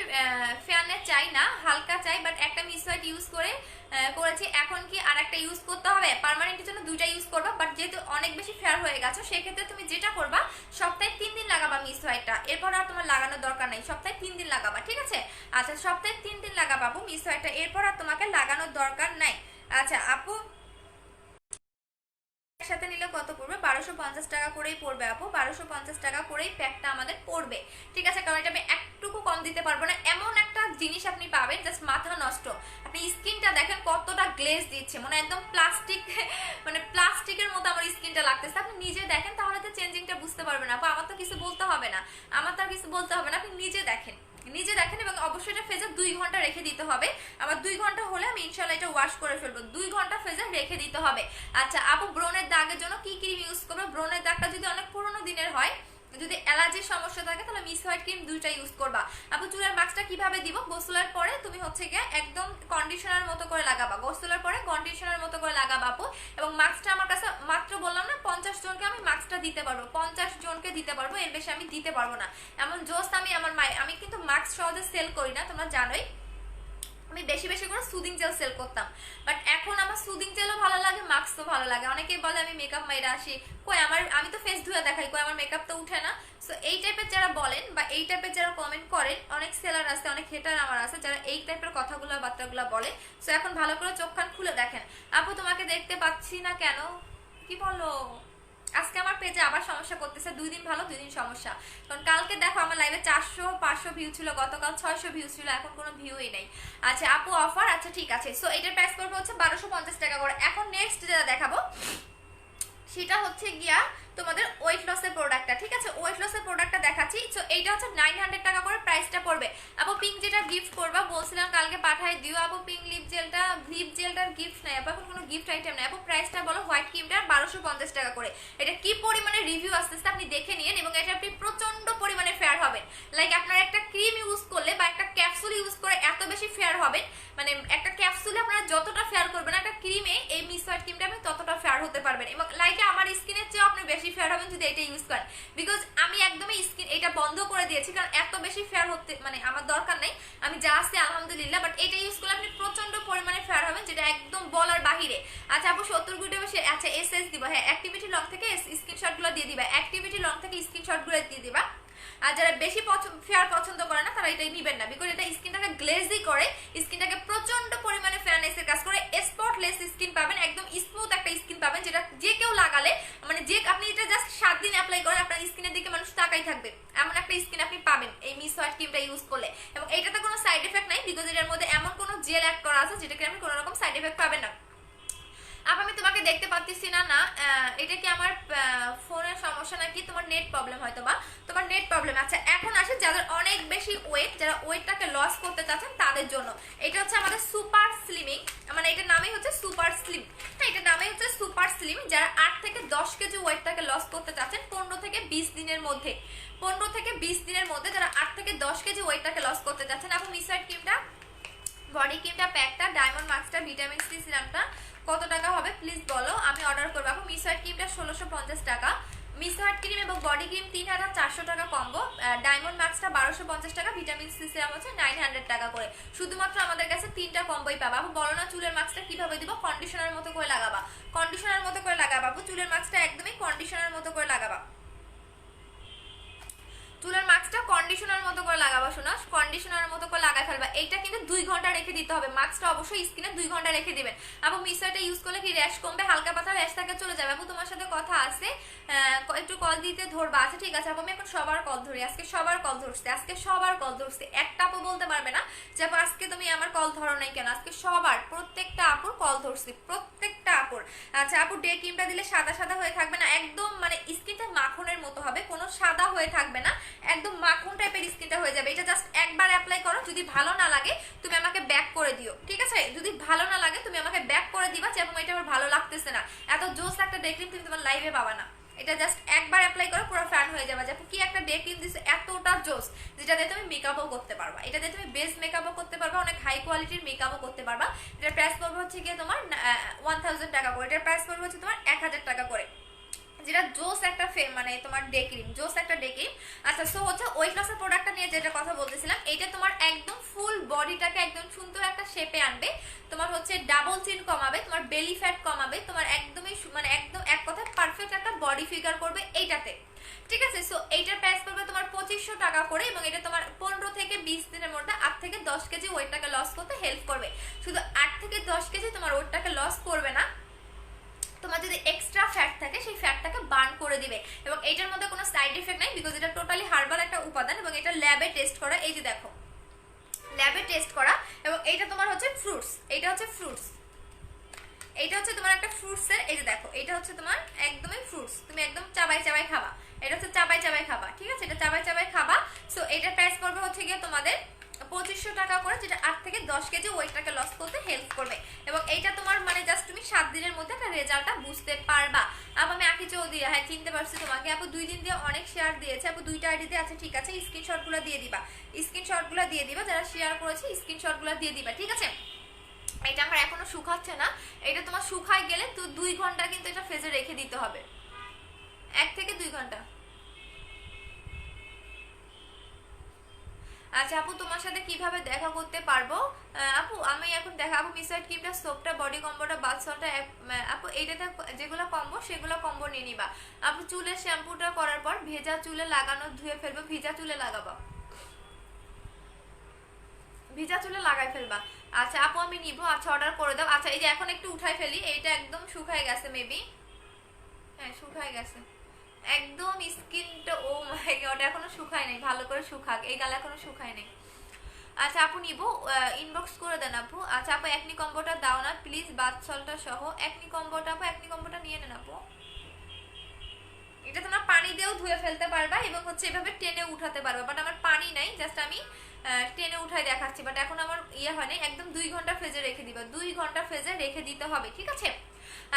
ফেয়ারনেস চাই না, হালকা চাই। বাট একটা মিস হোয়াইট ইউজ করেছি, এখন কি আর একটা ইউজ করতে হবে? পার্মানেন্টের জন্য দুইটা ইউজ করবা, বাট যেহেতু অনেক বেশি ফেয়ার হয়ে গেছো সেক্ষেত্রে তুমি যেটা করবা সপ্তাহে 3 দিন লাগাবা মিস হোয়াইটটা, এরপর আর তোমার লাগানোর দরকার নেই। সপ্তাহে 3 দিন লাগাবা, ঠিক আছে? আচ্ছা, সপ্তাহে 3 দিন লাগাবা আপু মিস হোয়াইটটা, এরপর আর তোমাকে লাগানোর দরকার নাই। আচ্ছা আপু, একসাথে নিলে কত পড়বে? 1250 টাকা করেই পড়বে আপু। 1250 টাকা করেই প্যাকটা আমাদের পড়বে, ঠিক আছে? কারণ এটা আমি একটুকু কম দিতে পারবো না। এমন একটা জিনিস আপনি পাবেন জাস্ট মাথা নষ্ট। আপনি স্কিনটা দেখেন কতটা গ্লেজ দিচ্ছে, মানে একদম প্লাস্টিক, মানে প্লাস্টিকের মতো আমার স্কিনটা লাগতেছে। আপনি নিজে দেখেন, তাহলে তো চেঞ্জিংটা বুঝতে পারবেন আপু। আমার তো কিছু বলতে হবে না, আপনি নিজে দেখেন এবং অবশ্যই এটা ফেজে 2 ঘন্টা রেখে দিতে হবে। আবার 2 ঘন্টা হলে আমি ইনশাআল্লাহ এটা ওয়াশ করে ফেলবো। 2 ঘন্টা ফেজে রেখে দিতে হবে। আচ্ছা আপু, ব্রনের দাগের জন্য কি ক্রিম ইউজ করবে? ব্রনের দাগটা যদি অনেক পুরোনো দিনের হয়, যদি অ্যালার্জির সমস্যা থাকে, তাহলে মিস হোয়াইট ক্রিম দুইটা ইউজ করবা আপু। চুলের মাস্কটা কিভাবে দিব? গোসলের পরে তুমি হচ্ছে গিয়ে একদম কন্ডিশনার মতো করে লাগাবা, গোসলের পরে কন্ডিশনার মতো করে লাগাবা আপু। এবং মাস্কটা আমার কাছে মাত্র বললাম না 50 জনকে আমি মাস্কটা দিতে পারবো, 50 জনকে দিতে পারবো, এর বেশি আমি দিতে পারবো না। এমন জোস আমি কিন্তু মাস্ক সহজে সেল করি না, তোমরা জানোই। আমি বেশি বেশি করে সুদিং জেল সেল করতাম, বাট এখন আমার সুদিং জেলও ভালো লাগে, মাস্কও ভালো লাগে। অনেকেই বলে আমি মেকআপ মাইরা আসি, কই আমি তো ফেস ধুয়ে দেখাই, কই আমার মেকআপ তো উঠে না। সো এই টাইপের যারা বলেন বা এই টাইপের যারা কমেন্ট করেন, অনেক সেলার আছে, অনেক হেটার আমার আছে যারা এই টাইপের কথাগুলো বার্তাগুলো বলে। সো এখন ভালো করে চোখ কান খুলে দেখেন। আপু তোমাকে দেখতে পাচ্ছি না কেন? কি বলো? আজকে আমার পেজে আবার সমস্যা করতেছে, 2 দিন ভালো 2 দিন সমস্যা। কারণ কালকে দেখো আমার লাইভে 400-500 ভিউ ছিল, গতকাল 600 ভিউ ছিল, এখন কোনো ভিউই নেই। আচ্ছা আপু, অফার, আচ্ছা ঠিক আছে। সো এটার প্রাইস পড়বে হচ্ছে 1250 টাকা করে। এখন নেক্সট যেটা দেখাবো সেটা হচ্ছে গিয়া তোমাদের ওয়েট লসের প্রোডাক্টটা, ঠিক আছে? ওয়েট লসের প্রোডাক্টটা দেখাচ্ছি। সো এইটা হচ্ছে 900 টাকা করে প্রাইসটা পড়বে আপু। পিঙ্ক যেটা গিফট করবা বলছিলাম কালকে পাঠাই দিও আপু। পিঙ্ক লিপ জেলটার গিফট নাই আপু, এখন কোনো গিফট আইটেম নাই আপু। প্রাইসটা বলো। হোয়াইট ক্রিমটা 1250 টাকা করে। এটা কি পরিমাণে রিভিউ আসতেছে আপনি দেখে নিন, এবং এটা আপনি প্রচন্ড পরিমাণে ফেয়ার হবেন। লাইক আপনার একটা ক্রিম ইউজ করলে বা একটা ক্যাপসুল ইউজ করে এত বেশি ফেয়ার হবেন, মানে একটা ক্যাপসুলে আপনারা যতটা ফেয়ার করবেন, একটা ক্রিমে এই মিস হোয়াইট ক্রিমটা আপনি ততটা ফেয়ার হতে পারবেন। এবং লাইক আমার স্কিনের চেয়ে আপনি বেশি ফেয়ার হবেন যদি এটা ইউজ করেন, বিকজ আমি একদমই স্কিন এটা বন্ধ করে দিয়েছি, কারণ এত বেশি ফেয়ার হতে মানে আমার দরকার নেই, আমি যা আছে আলহামদুলিল্লাহ। বাট এটা ইউজ করলে আপনি প্রচন্ড পরিমাণে ফেয়ার হবেন, যেটা একদম বলার বাহিরে। আচ্ছা আপু 70 গুটে বসে, আচ্ছা এসএস দিবা, হ্যাঁ অ্যাক্টিভিটি লং থেকে স্ক্রিনশটগুলো দিয়ে দিবা, অ্যাক্টিভিটি লং থেকে স্ক্রিনশটগুলো দিয়ে দিবা। আর যারা বেশি ফেয়ার পছন্দ করে না তারা এটাই নিবেন না, বিকজ এটা স্কিনটাকে গ্লেজি করে, স্কিনটাকে প্রচন্ড পরিমাণে ফেয়ারনেসের কাজ করে, স্পটলেস স্কিন পাবেন, একদম স্মুথ একটা স্কিন পাবেন, যেটা যে কেউ লাগালে মানে যে আপনি এটা জাস্ট 7 দিন অ্যাপ্লাই করেন আপনার স্কিনের দিকে মানুষ তাকাই থাকবে, এমন একটা স্কিন আপনি পাবেন এই মিস হোয়াইট ক্রিমটা ইউজ করলে। এবং এটাতে কোনো সাইড এফেক্ট নাই, বিকজ এটার মধ্যে এমন কোনো জেল অ্যাড করা আছে যেটাকে আপনি কোনো রকম সাইড এফেক্ট পাবেন না। আমি তোমাকে দেখতে পাচ্ছি না। না এটা কি আমার ফোনের সমস্যা নাকি তোমার নেট প্রবলেম? হয়তো বা তোমার নেট প্রবলেম। আচ্ছা এখন আসে যাদের অনেক বেশি ওয়েট, যারা ওয়েটটাকে লস করতে চাচ্ছেন তাদের জন্য এটা হচ্ছে আমাদের সুপার স্লিমিং, মানে এটার নামই হচ্ছে সুপার স্লিম। হ্যাঁ, এটার নামই হচ্ছে সুপার স্লিম। যারা 8 থেকে 10 কেজি ওয়েটটাকে লস করতে চাচ্ছেন 15 থেকে 20 দিনের মধ্যে, 15 থেকে 20 দিনের মধ্যে যারা 8 থেকে 10 কেজি ওয়েটটাকে লস করতে চাচ্ছেন, এখন মিস হোয়াইট ক্রিমটা, বডি ক্রিমটা, প্যাকটা, ডায়মন্ড মাস্কটা, ভিটামিন সি সিরামটা কত টাকা হবে প্লিজ বলো, আমি অর্ডার করবো। এখন মিস হোয়াইট ক্রিমটা 1650 টাকা, মিস হোয়াইট ক্রিম এবং বডি ক্রিম 3400 টাকা কম্বো, ডায়মন্ড মাস্কটা 1250 টাকা, ভিটামিন সি সিরাম হচ্ছে 900 টাকা করে। শুধুমাত্র আমাদের কাছে 3টা কম্বোই পাবা। আপু বলো না চুলের মাস্কটা কিভাবে দিব? কন্ডিশনার মতো করে লাগাবা, কন্ডিশনার মতো করে লাগাবা আপু। চুলের মাস্কটা একদমই কন্ডিশনার মতো করে লাগাবা, চুলের মাস্কটা কন্ডিশনার মতো করে লাগাবা শোনা, কন্ডিশনার মতো করে লাগাই ফেলবা। এইটা কিন্তু 2 ঘন্টা রেখে দিতে হবে, মাস্কটা অবশ্যই স্কিনে 2 ঘন্টা রেখে দিবেন। আপু মিসওয়াইটা ইউজ করলে কি র্যাশ কমবে? হালকা পাতলা র্যাশ থাকে চলে যাবে। আপু তোমার সাথে কথা আছে, একটু কল দিতে ধরবা। আচ্ছা ঠিক আছে আপু, আমি এখন সবার কল ধরি, আজকে সবার কল ধরছি, আজকে সবার কল ধরছি। একটা আপু বলতে পারবে না যে আপু আজকে তুমি আমার কল ধরো নাই কেন, আজকে সবার প্রত্যেকটা আপুর কল ধরছি, প্রত্যেকটা আপুর। আচ্ছা আপু ডে ক্রিমটা দিলে সাদা সাদা হয়ে থাকবে না, একদম মানে স্কিনটা মাখনের মতো হবে, কোনো সাদা হয়ে থাকবে না, একদম মাখন টাইপের স্কিনটা হয়ে যাবে। এটা জাস্ট একবার অ্যাপ্লাই করো, যদি ভালো না লাগে তুমি আমাকে ব্যাক করে দিও, ঠিক আছে? যদি ভালো না লাগে তুমি আমাকে ব্যাক করে দিবা যে এটা আমার ভালো লাগতেছে না। এত জোস একটা ডে ক্রিম তুমি তোমার লাইফে পাবা না। এটা জাস্ট একবার অ্যাপ্লাই করো পুরো ফ্যান হয়ে যাবে। যে কি একটা ডে ক্রিম দিছে এতটা জোস, যেটা দিয়ে তুমি মেকআপও করতে পারবা, এটা দিয়ে তুমি বেস্ট মেকআপও করতে পারবা, অনেক হাই কোয়ালিটির মেকআপও করতে পারবা। এটার প্রাইস পড়বে হচ্ছে গিয়ে তোমার 1000 টাকা করে, এটার প্রাইস পড়বে হচ্ছে তোমার 1000 টাকা করে, যেটা জোস একটা মানে তোমার ডে ক্রিম, জোস একটা ডে ক্রিম। আচ্ছা সো হচ্ছে ওয়েট লসের প্রোডাক্টটা নিয়ে যেটা কথা বলতেছিলাম, এটা তোমার একদম ফুল বডিটাকে একদম সুন্দর একটা শেপে আনবে, তোমার হচ্ছে ডাবল চিন কমাবে, তোমার বেলি ফ্যাট কমাবে, তোমার একদমই মানে একদম এক কথায় পারফেক্ট একটা বডি ফিগার করবে এইটাতে, ঠিক আছে। সো এইটার প্রাইস পড়বে তোমার 2500 টাকা করে, এবং এটা তোমার 15 থেকে 20 দিনের মধ্যে 8 থেকে 10 কেজি ওয়েটটাকে লস করতে হেল্প করবে। শুধু 8 থেকে 10 কেজি তোমার ওয়েটটাকে লস করবে না, তোমার যদি এক্সট্রা ফ্যাট থাকে সেই ফ্যাটটাকে বার্ন করে দিবে। এবং এটার মধ্যে কোনো সাইড এফেক্ট নাই, বিকজ এটা টোটালি হার্বাল একটা উপাদান, এবং এটা ল্যাবে টেস্ট করা, এই যে দেখো ল্যাবে টেস্ট করা। এবং এইটা তোমার হচ্ছে ফ্রুটস, এইটা হচ্ছে ফ্রুটস, এইটা হচ্ছে তোমার একটা ফ্রুটসের, এই যে দেখো এটা হচ্ছে তোমার একদমই ফ্রুটস, তুমি একদম চাবাই চাবাই খাবা, এটা হচ্ছে চাবাই চাবাই খাবা, ঠিক আছে, এটা চাবাই চাবাই খাবা। সো এটার প্রাইস পড়বে হচ্ছে গিয়ে তোমাদের 2500 টাকা করে, যেটা 8 থেকে 10 কেজি ওয়েটটাকে লস করতে হেল্প করবে। এবং এইটা তোমার মানে জাস্ট তুমি 7 দিনের মধ্যে একটা রেজাল্টটা বুঝতে পারবা। আপু আমি আঁকি চৌধুরী, হ্যাঁ চিনতে পারছি তোমাকে। আপু 2 দিন দিয়ে অনেক শেয়ার দিয়েছে, আপু 2টা আইডিতে আছে, ঠিক আছে, স্ক্রিনশটগুলো দিয়ে দিবা, স্ক্রিনশটগুলো দিয়ে দিবা, যারা শেয়ার করেছে স্ক্রিনশটগুলো দিয়ে দিবা, ঠিক আছে। এটা আমার এখনো শুকাচ্ছে না, এটা তোমার শুকায় গেলে তো 2 ঘন্টা কিন্তু এটা ফ্রিজে রেখে দিতে হবে, 1 থেকে 2 ঘন্টা। আচ্ছা আপু তোমার সাথে কিভাবে দেখা করতে পারবো? আপু আমি এখন দেখা, আপু মিসওয়াইট ক্রিমটা, সোপটা, বডি কম্বোটা, বাথ সল্টটা, আপু এইটাতে যেগুলো কম্বো সেগুলো কম্বো নিয়ে নিবা। আপু চুলের শ্যাম্পুটা করার পর ভেজা চুলে লাগানো ধুয়ে ফেলবো, ভিজা চুলে লাগাবা, ভিজা চুলে লাগাই ফেলবা। আচ্ছা আপু আমি নিব, আচ্ছা অর্ডার করে দাও। আচ্ছা এই যে এখন একটু উঠাই ফেলি, এইটা একদম শুকায় গেছে মেবি, হ্যাঁ শুকায় গেছে একদম স্কিনটা, ও মাই গড এখনো শুকায় নাই, ভালো করে শুকাক, এই গাল এখনো শুকায় নাই। আচ্ছা আপু নিব, ইনবক্স করে দেন আপু। আচ্ছা আপু একনি কম্বোটা দাও না প্লিজ, বাথ সল্টটা সহ একনি কম্বোটা, আপু একনি কম্বোটা নিয়ে নেন আপু। এটা তোমরা পানি দিয়েও ধুয়ে ফেলতে পারবা এবং হচ্ছে এভাবে টেনে উঠাতে পারবা, বাট আমার পানি নাই, জাস্ট আমি টেনে উঠাই দেখাচ্ছি, বাট এখন আমার ইয়ে হয় না। একদম 2 ঘন্টা ফ্রিজে রেখে দিবা, 2 ঘন্টা ফ্রিজে রেখে দিতে হবে, ঠিক আছে।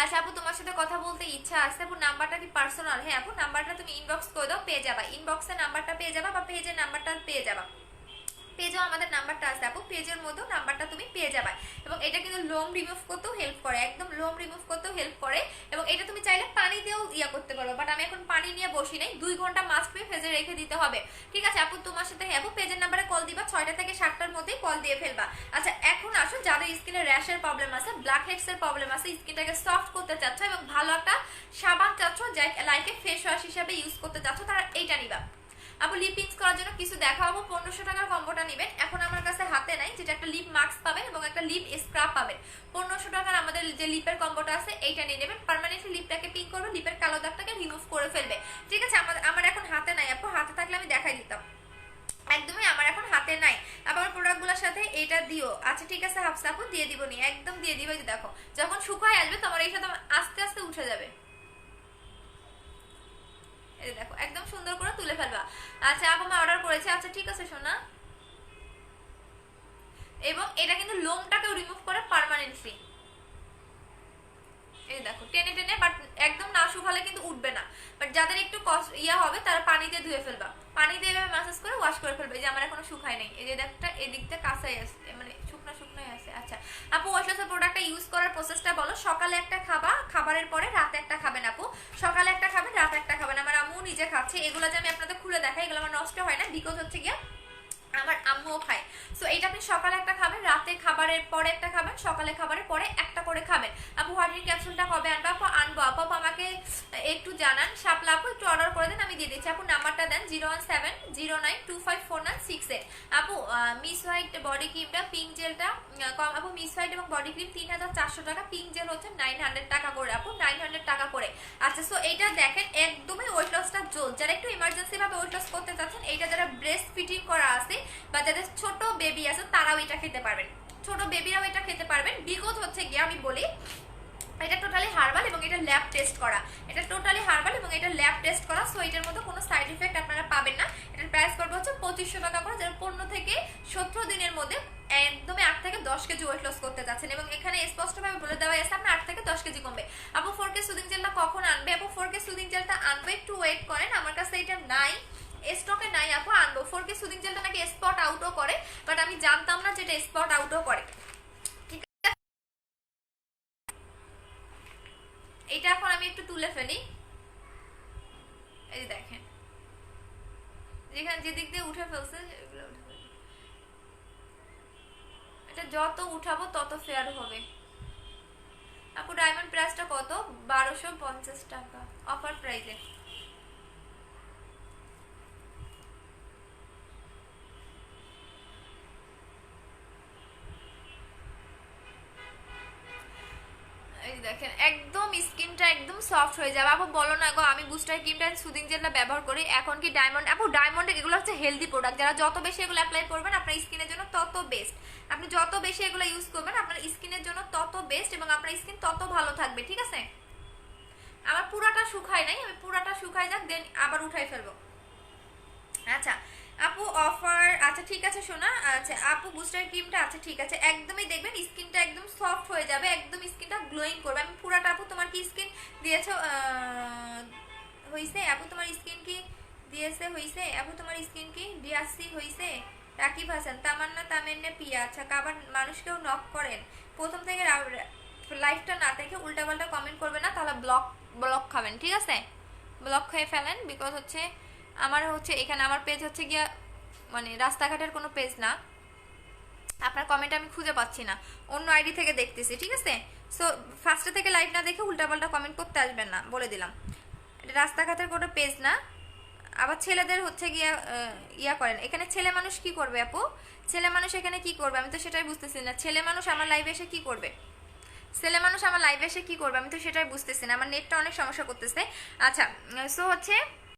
আচ্ছা আপু তোমার সাথে কথা বলতে ইচ্ছা আছে, আপু নাম্বারটা কি পার্সোনাল? হ্যাঁ আপু নাম্বারটা তুমি ইনবক্স করে দাও, পেয়ে যাবা, ইনবক্সে নাম্বারটা পেয়ে যাবা, বা পেজের নাম্বারটা পেয়ে যাবা, পেজেও আমাদের নাম্বারটা আছে আপু, পেজের মধ্যেও নাম্বারটা তুমি পেয়ে যাবে। এবং এটা কিন্তু লোম রিমুভ করতেও হেল্প করে, একদম লোম রিমুভ করতেও হেল্প করে। এবং এটা তুমি চাইলে পানি দিয়েও ইয়া করতে পারো, বাট আমি এখন পানি নিয়ে বসি নাই, 2 ঘন্টা মাস্ট বি ফ্রিজে রেখে দিতে হবে, ঠিক আছে আপু। তোমার সাথে হ্যাঁ আপু পেজের নাম্বারে কল দিবা, 6টা থেকে 7টার মধ্যেই কল দিয়ে ফেলবা। আচ্ছা এখন আসো, যাদের স্কিনে র্যাশের প্রবলেম আছে, ব্ল্যাক হেডস এর প্রবলেম আছে, স্কিনটাকে সফট করতে চাচ্ছ এবং ভালো একটা সাবান চাচ্ছ, যা লাইকে ফেস ওয়াশ হিসেবে ইউজ করতে চাচ্ছ, তারা এইটা নিবা। আপু লিপ পিক্স করার জন্য কিছু দেখাবো, 1500 টাকার কম্বোটা নেবেন, এখন আমার কাছে হাতে নাই, যেটা একটা লিপ মাস্ক পাবেন এবং একটা লিপ স্ক্রাব পাবেন। 1500 টাকার আমাদের যে লিপের কম্বোটা আছে এইটা নিয়ে নেবেন, পার্মানেন্টলি লিপটাকে পিক করবে, লিপের কালো দাগটাকে রিমুভ করে ফেলবে, ঠিক আছে। আমার এখন হাতে নাই আপু, হাতে থাকলে আমি দেখাই দিতাম, একদমই আমার এখন হাতে নাই। আবার প্রোডাক্টগুলোর সাথে এটা দিও, আচ্ছা ঠিক আছে হাফসা আপু দিয়ে দিব, নি একদম দিয়ে দিব। যে দেখো যখন শুকায় আসবে তোমার এই সাথে আস্তে আস্তে উঠে যাবে, দেখো একদম সুন্দর করে তুলে ফেলবা। আচ্ছা আপু আমি অর্ডার করেছি, আচ্ছা ঠিক আছে সোনা। এবং এটা কিন্তু লোমটাকেও রিমুভ করে পার্মানেন্টলি, এই দেখো টেনে টেনে, বাট একদম না শুকালে কিন্তু উঠবে না, বাট যাদের একটু ইয়া হবে তারা পানি দিয়ে ধুয়ে ফেলবা, পানি দিয়ে এভাবে ম্যাসাজ করে ওয়াশ করে ফেলবে। এই যে আমার এখনো শুকায় নাই, এই যে দেখটা এদিকটা কাঁচাই আছে, মানে শুকনা শুকনাই আছে। আচ্ছা আপু ওয়াশলেসের প্রোডাক্টটা ইউজ করার প্রসেসটা বলো। সকালে একটা খাবা, খাবারের পরে রাতে একটা খাবেন আপু, সকালে একটা খাবেন রাতে একটা খাবেন। আমার আম্মু নিজে খাচ্ছে, এগুলো যে আমি আপনাদের খুলে দেখাই এগুলো আমার নষ্ট হয় না, বিকজ হচ্ছে গিয়া আমার আম্মুও খায়। সো এটা আপনি সকালে একটা খাবেন, রাতে খাবারের পরে একটা খাবেন, সকালে খাবারের পরে একটা করে খাবেন। আপু হোয়াইটেনিং ক্যাপসুলটা কবে আনবো? আপু আনবো আপু, আমাকে একটু জানান, শাপলা আপু একটু অর্ডার করে দেন, আমি দিয়ে দিচ্ছি। আপু নাম্বারটা দেন 01709254968। আপু মিস হোয়াইট বডি ক্রিমটা, পিঙ্ক জেলটা আপু মিস হোয়াইট এবং বডি ক্রিম 3400 টাকা, পিঙ্ক জেল হচ্ছে 900 টাকা করে আপু, 900 টাকা করে। আচ্ছা সো এইটা দেখেন একদমই ওয়েট লসটা জোল, যারা একটু ইমার্জেন্সি ভাবে ওয়েট লস করতে চাচ্ছেন, এইটা যারা ব্রেস্ট ফিটিং করা আছে বা যাদের ছোট বেবি আছে তারাও এটা খেতে পারবেন, ছোট বেবিরাও এটা খেতে পারবেন, বিকজ হচ্ছে গিয়ে আমি বলি এটা টোটালি হার্বাল এবং এটা ল্যাব টেস্ট করা, এটা টোটালি হার্বাল এবং এটা ল্যাব টেস্ট করা। সো এটার মধ্যে কোনো সাইড ইফেক্ট আপনারা পাবেন না। এটার প্রাইস পড়বে হচ্ছে 2500 টাকা করে, যেটা 15 থেকে 17 দিনের মধ্যে একদমই 8 থেকে থেকে 10 কেজি ওয়েট লস করতে যাচ্ছেন এবং এখানে স্পষ্টভাবে বলে দেওয়া আছে আপনার 8 থেকে 10 কেজি কমবে। আপু 4K সুদিং জেলটা কখন আনবে? আপু 4K সুদিং জেলটা আনবে, একটু ওয়েট করেন, আমার কাছে এটা নাই, স্টকে নাই আপু, আনবো। 4K সুদিং জেলটা নাকি স্পট আউটও করে, বাট আমি জানতাম না যেটা স্পট আউটও করে। ঠিক আছে, এটা এখন আমি একটু তুলে ফেলি। এই দেখেন যেখানে যেদিক দিয়ে উঠে ফেলছে এগুলো উঠে ফেলি। এটা যত উঠাবো তত ফেয়ার হবে। আপু ডায়মন্ড প্রাইসটা কত? 1250 টাকা অফার প্রাইসে। এই দেখেন একদম স্কিনটা একদম সফট হয়ে যাবে। আপু বলো না গো, আমি বুস্টার ক্রিমটা সুদিং জেলটা ব্যবহার করি, এখন কি ডায়মন্ড? আপু ডায়মন্ড এগুলো হচ্ছে হেলদি প্রোডাক্ট, যারা যত বেশি এগুলো অ্যাপ্লাই করবেন আপনার স্কিনের জন্য তত বেস্ট। আপনি যত বেশি এগুলো ইউজ করবেন আপনার স্কিনের জন্য তত বেস্ট এবং আপনার স্কিন তত ভালো থাকবে। ঠিক আছে, আমার পুরাটা শুকায় নাই, আমি পুরাটা শুকাই যাক দেন আবার উঠাই ফেলবো। আচ্ছা আপু অফার, আচ্ছা ঠিক আছে শোনা, আচ্ছা আপু বুস্টার ক্রিমটা, আচ্ছা ঠিক আছে, একদমই দেখবেন স্কিনটা একদম সফট হয়ে যাবে, একদম স্কিনটা গ্লোয়িং করবে। আমি পুরাটা, আপু তোমার কি স্কিন দিয়েছো হইছে? আপু তোমার স্কিন কি দিয়েছে হইছে? আপু তোমার স্কিন কি ডিআসি হইছে? রাকিব হাসান, তামান্না তামেন্নে পিয়া, আচ্ছা কাবার মানুষকেও নক করেন প্রথম থেকে লাইফটা না দেখে উল্টাপাল্টা কমেন্ট করবে না, তাহলে ব্লক ব্লক খাবেন। ঠিক আছে, ব্লক খেয়ে ফেলেন, বিকজ হচ্ছে আমার হচ্ছে এখানে আমার পেজ হচ্ছে গিয়া মানে রাস্তাঘাটের কোনো পেজ না, আপনার কমেন্ট আমি খুঁজে পাচ্ছি না, অন্য আইডি থেকে দেখতেছি। ঠিক আছে, সো ফার্স্টে থেকে লাইভ না দেখে উল্টাপাল্টা কমেন্ট করতে আসবেন না, বলে দিলাম। এটা রাস্তাঘাটের কোনো পেজ না। আবার ছেলেদের হচ্ছে গিয়া ইয়া করেন, এখানে ছেলে মানুষ কি করবে আপু? ছেলে মানুষ এখানে কি করবে আমি তো সেটাই বুঝতেছি না। ছেলে মানুষ আমার লাইভে এসে কি করবে? ছেলে মানুষ আমার লাইভে এসে কি করবে আমি তো সেটাই বুঝতেছি না, আমার নেটটা অনেক সমস্যা করতেছে। আচ্ছা সো হচ্ছে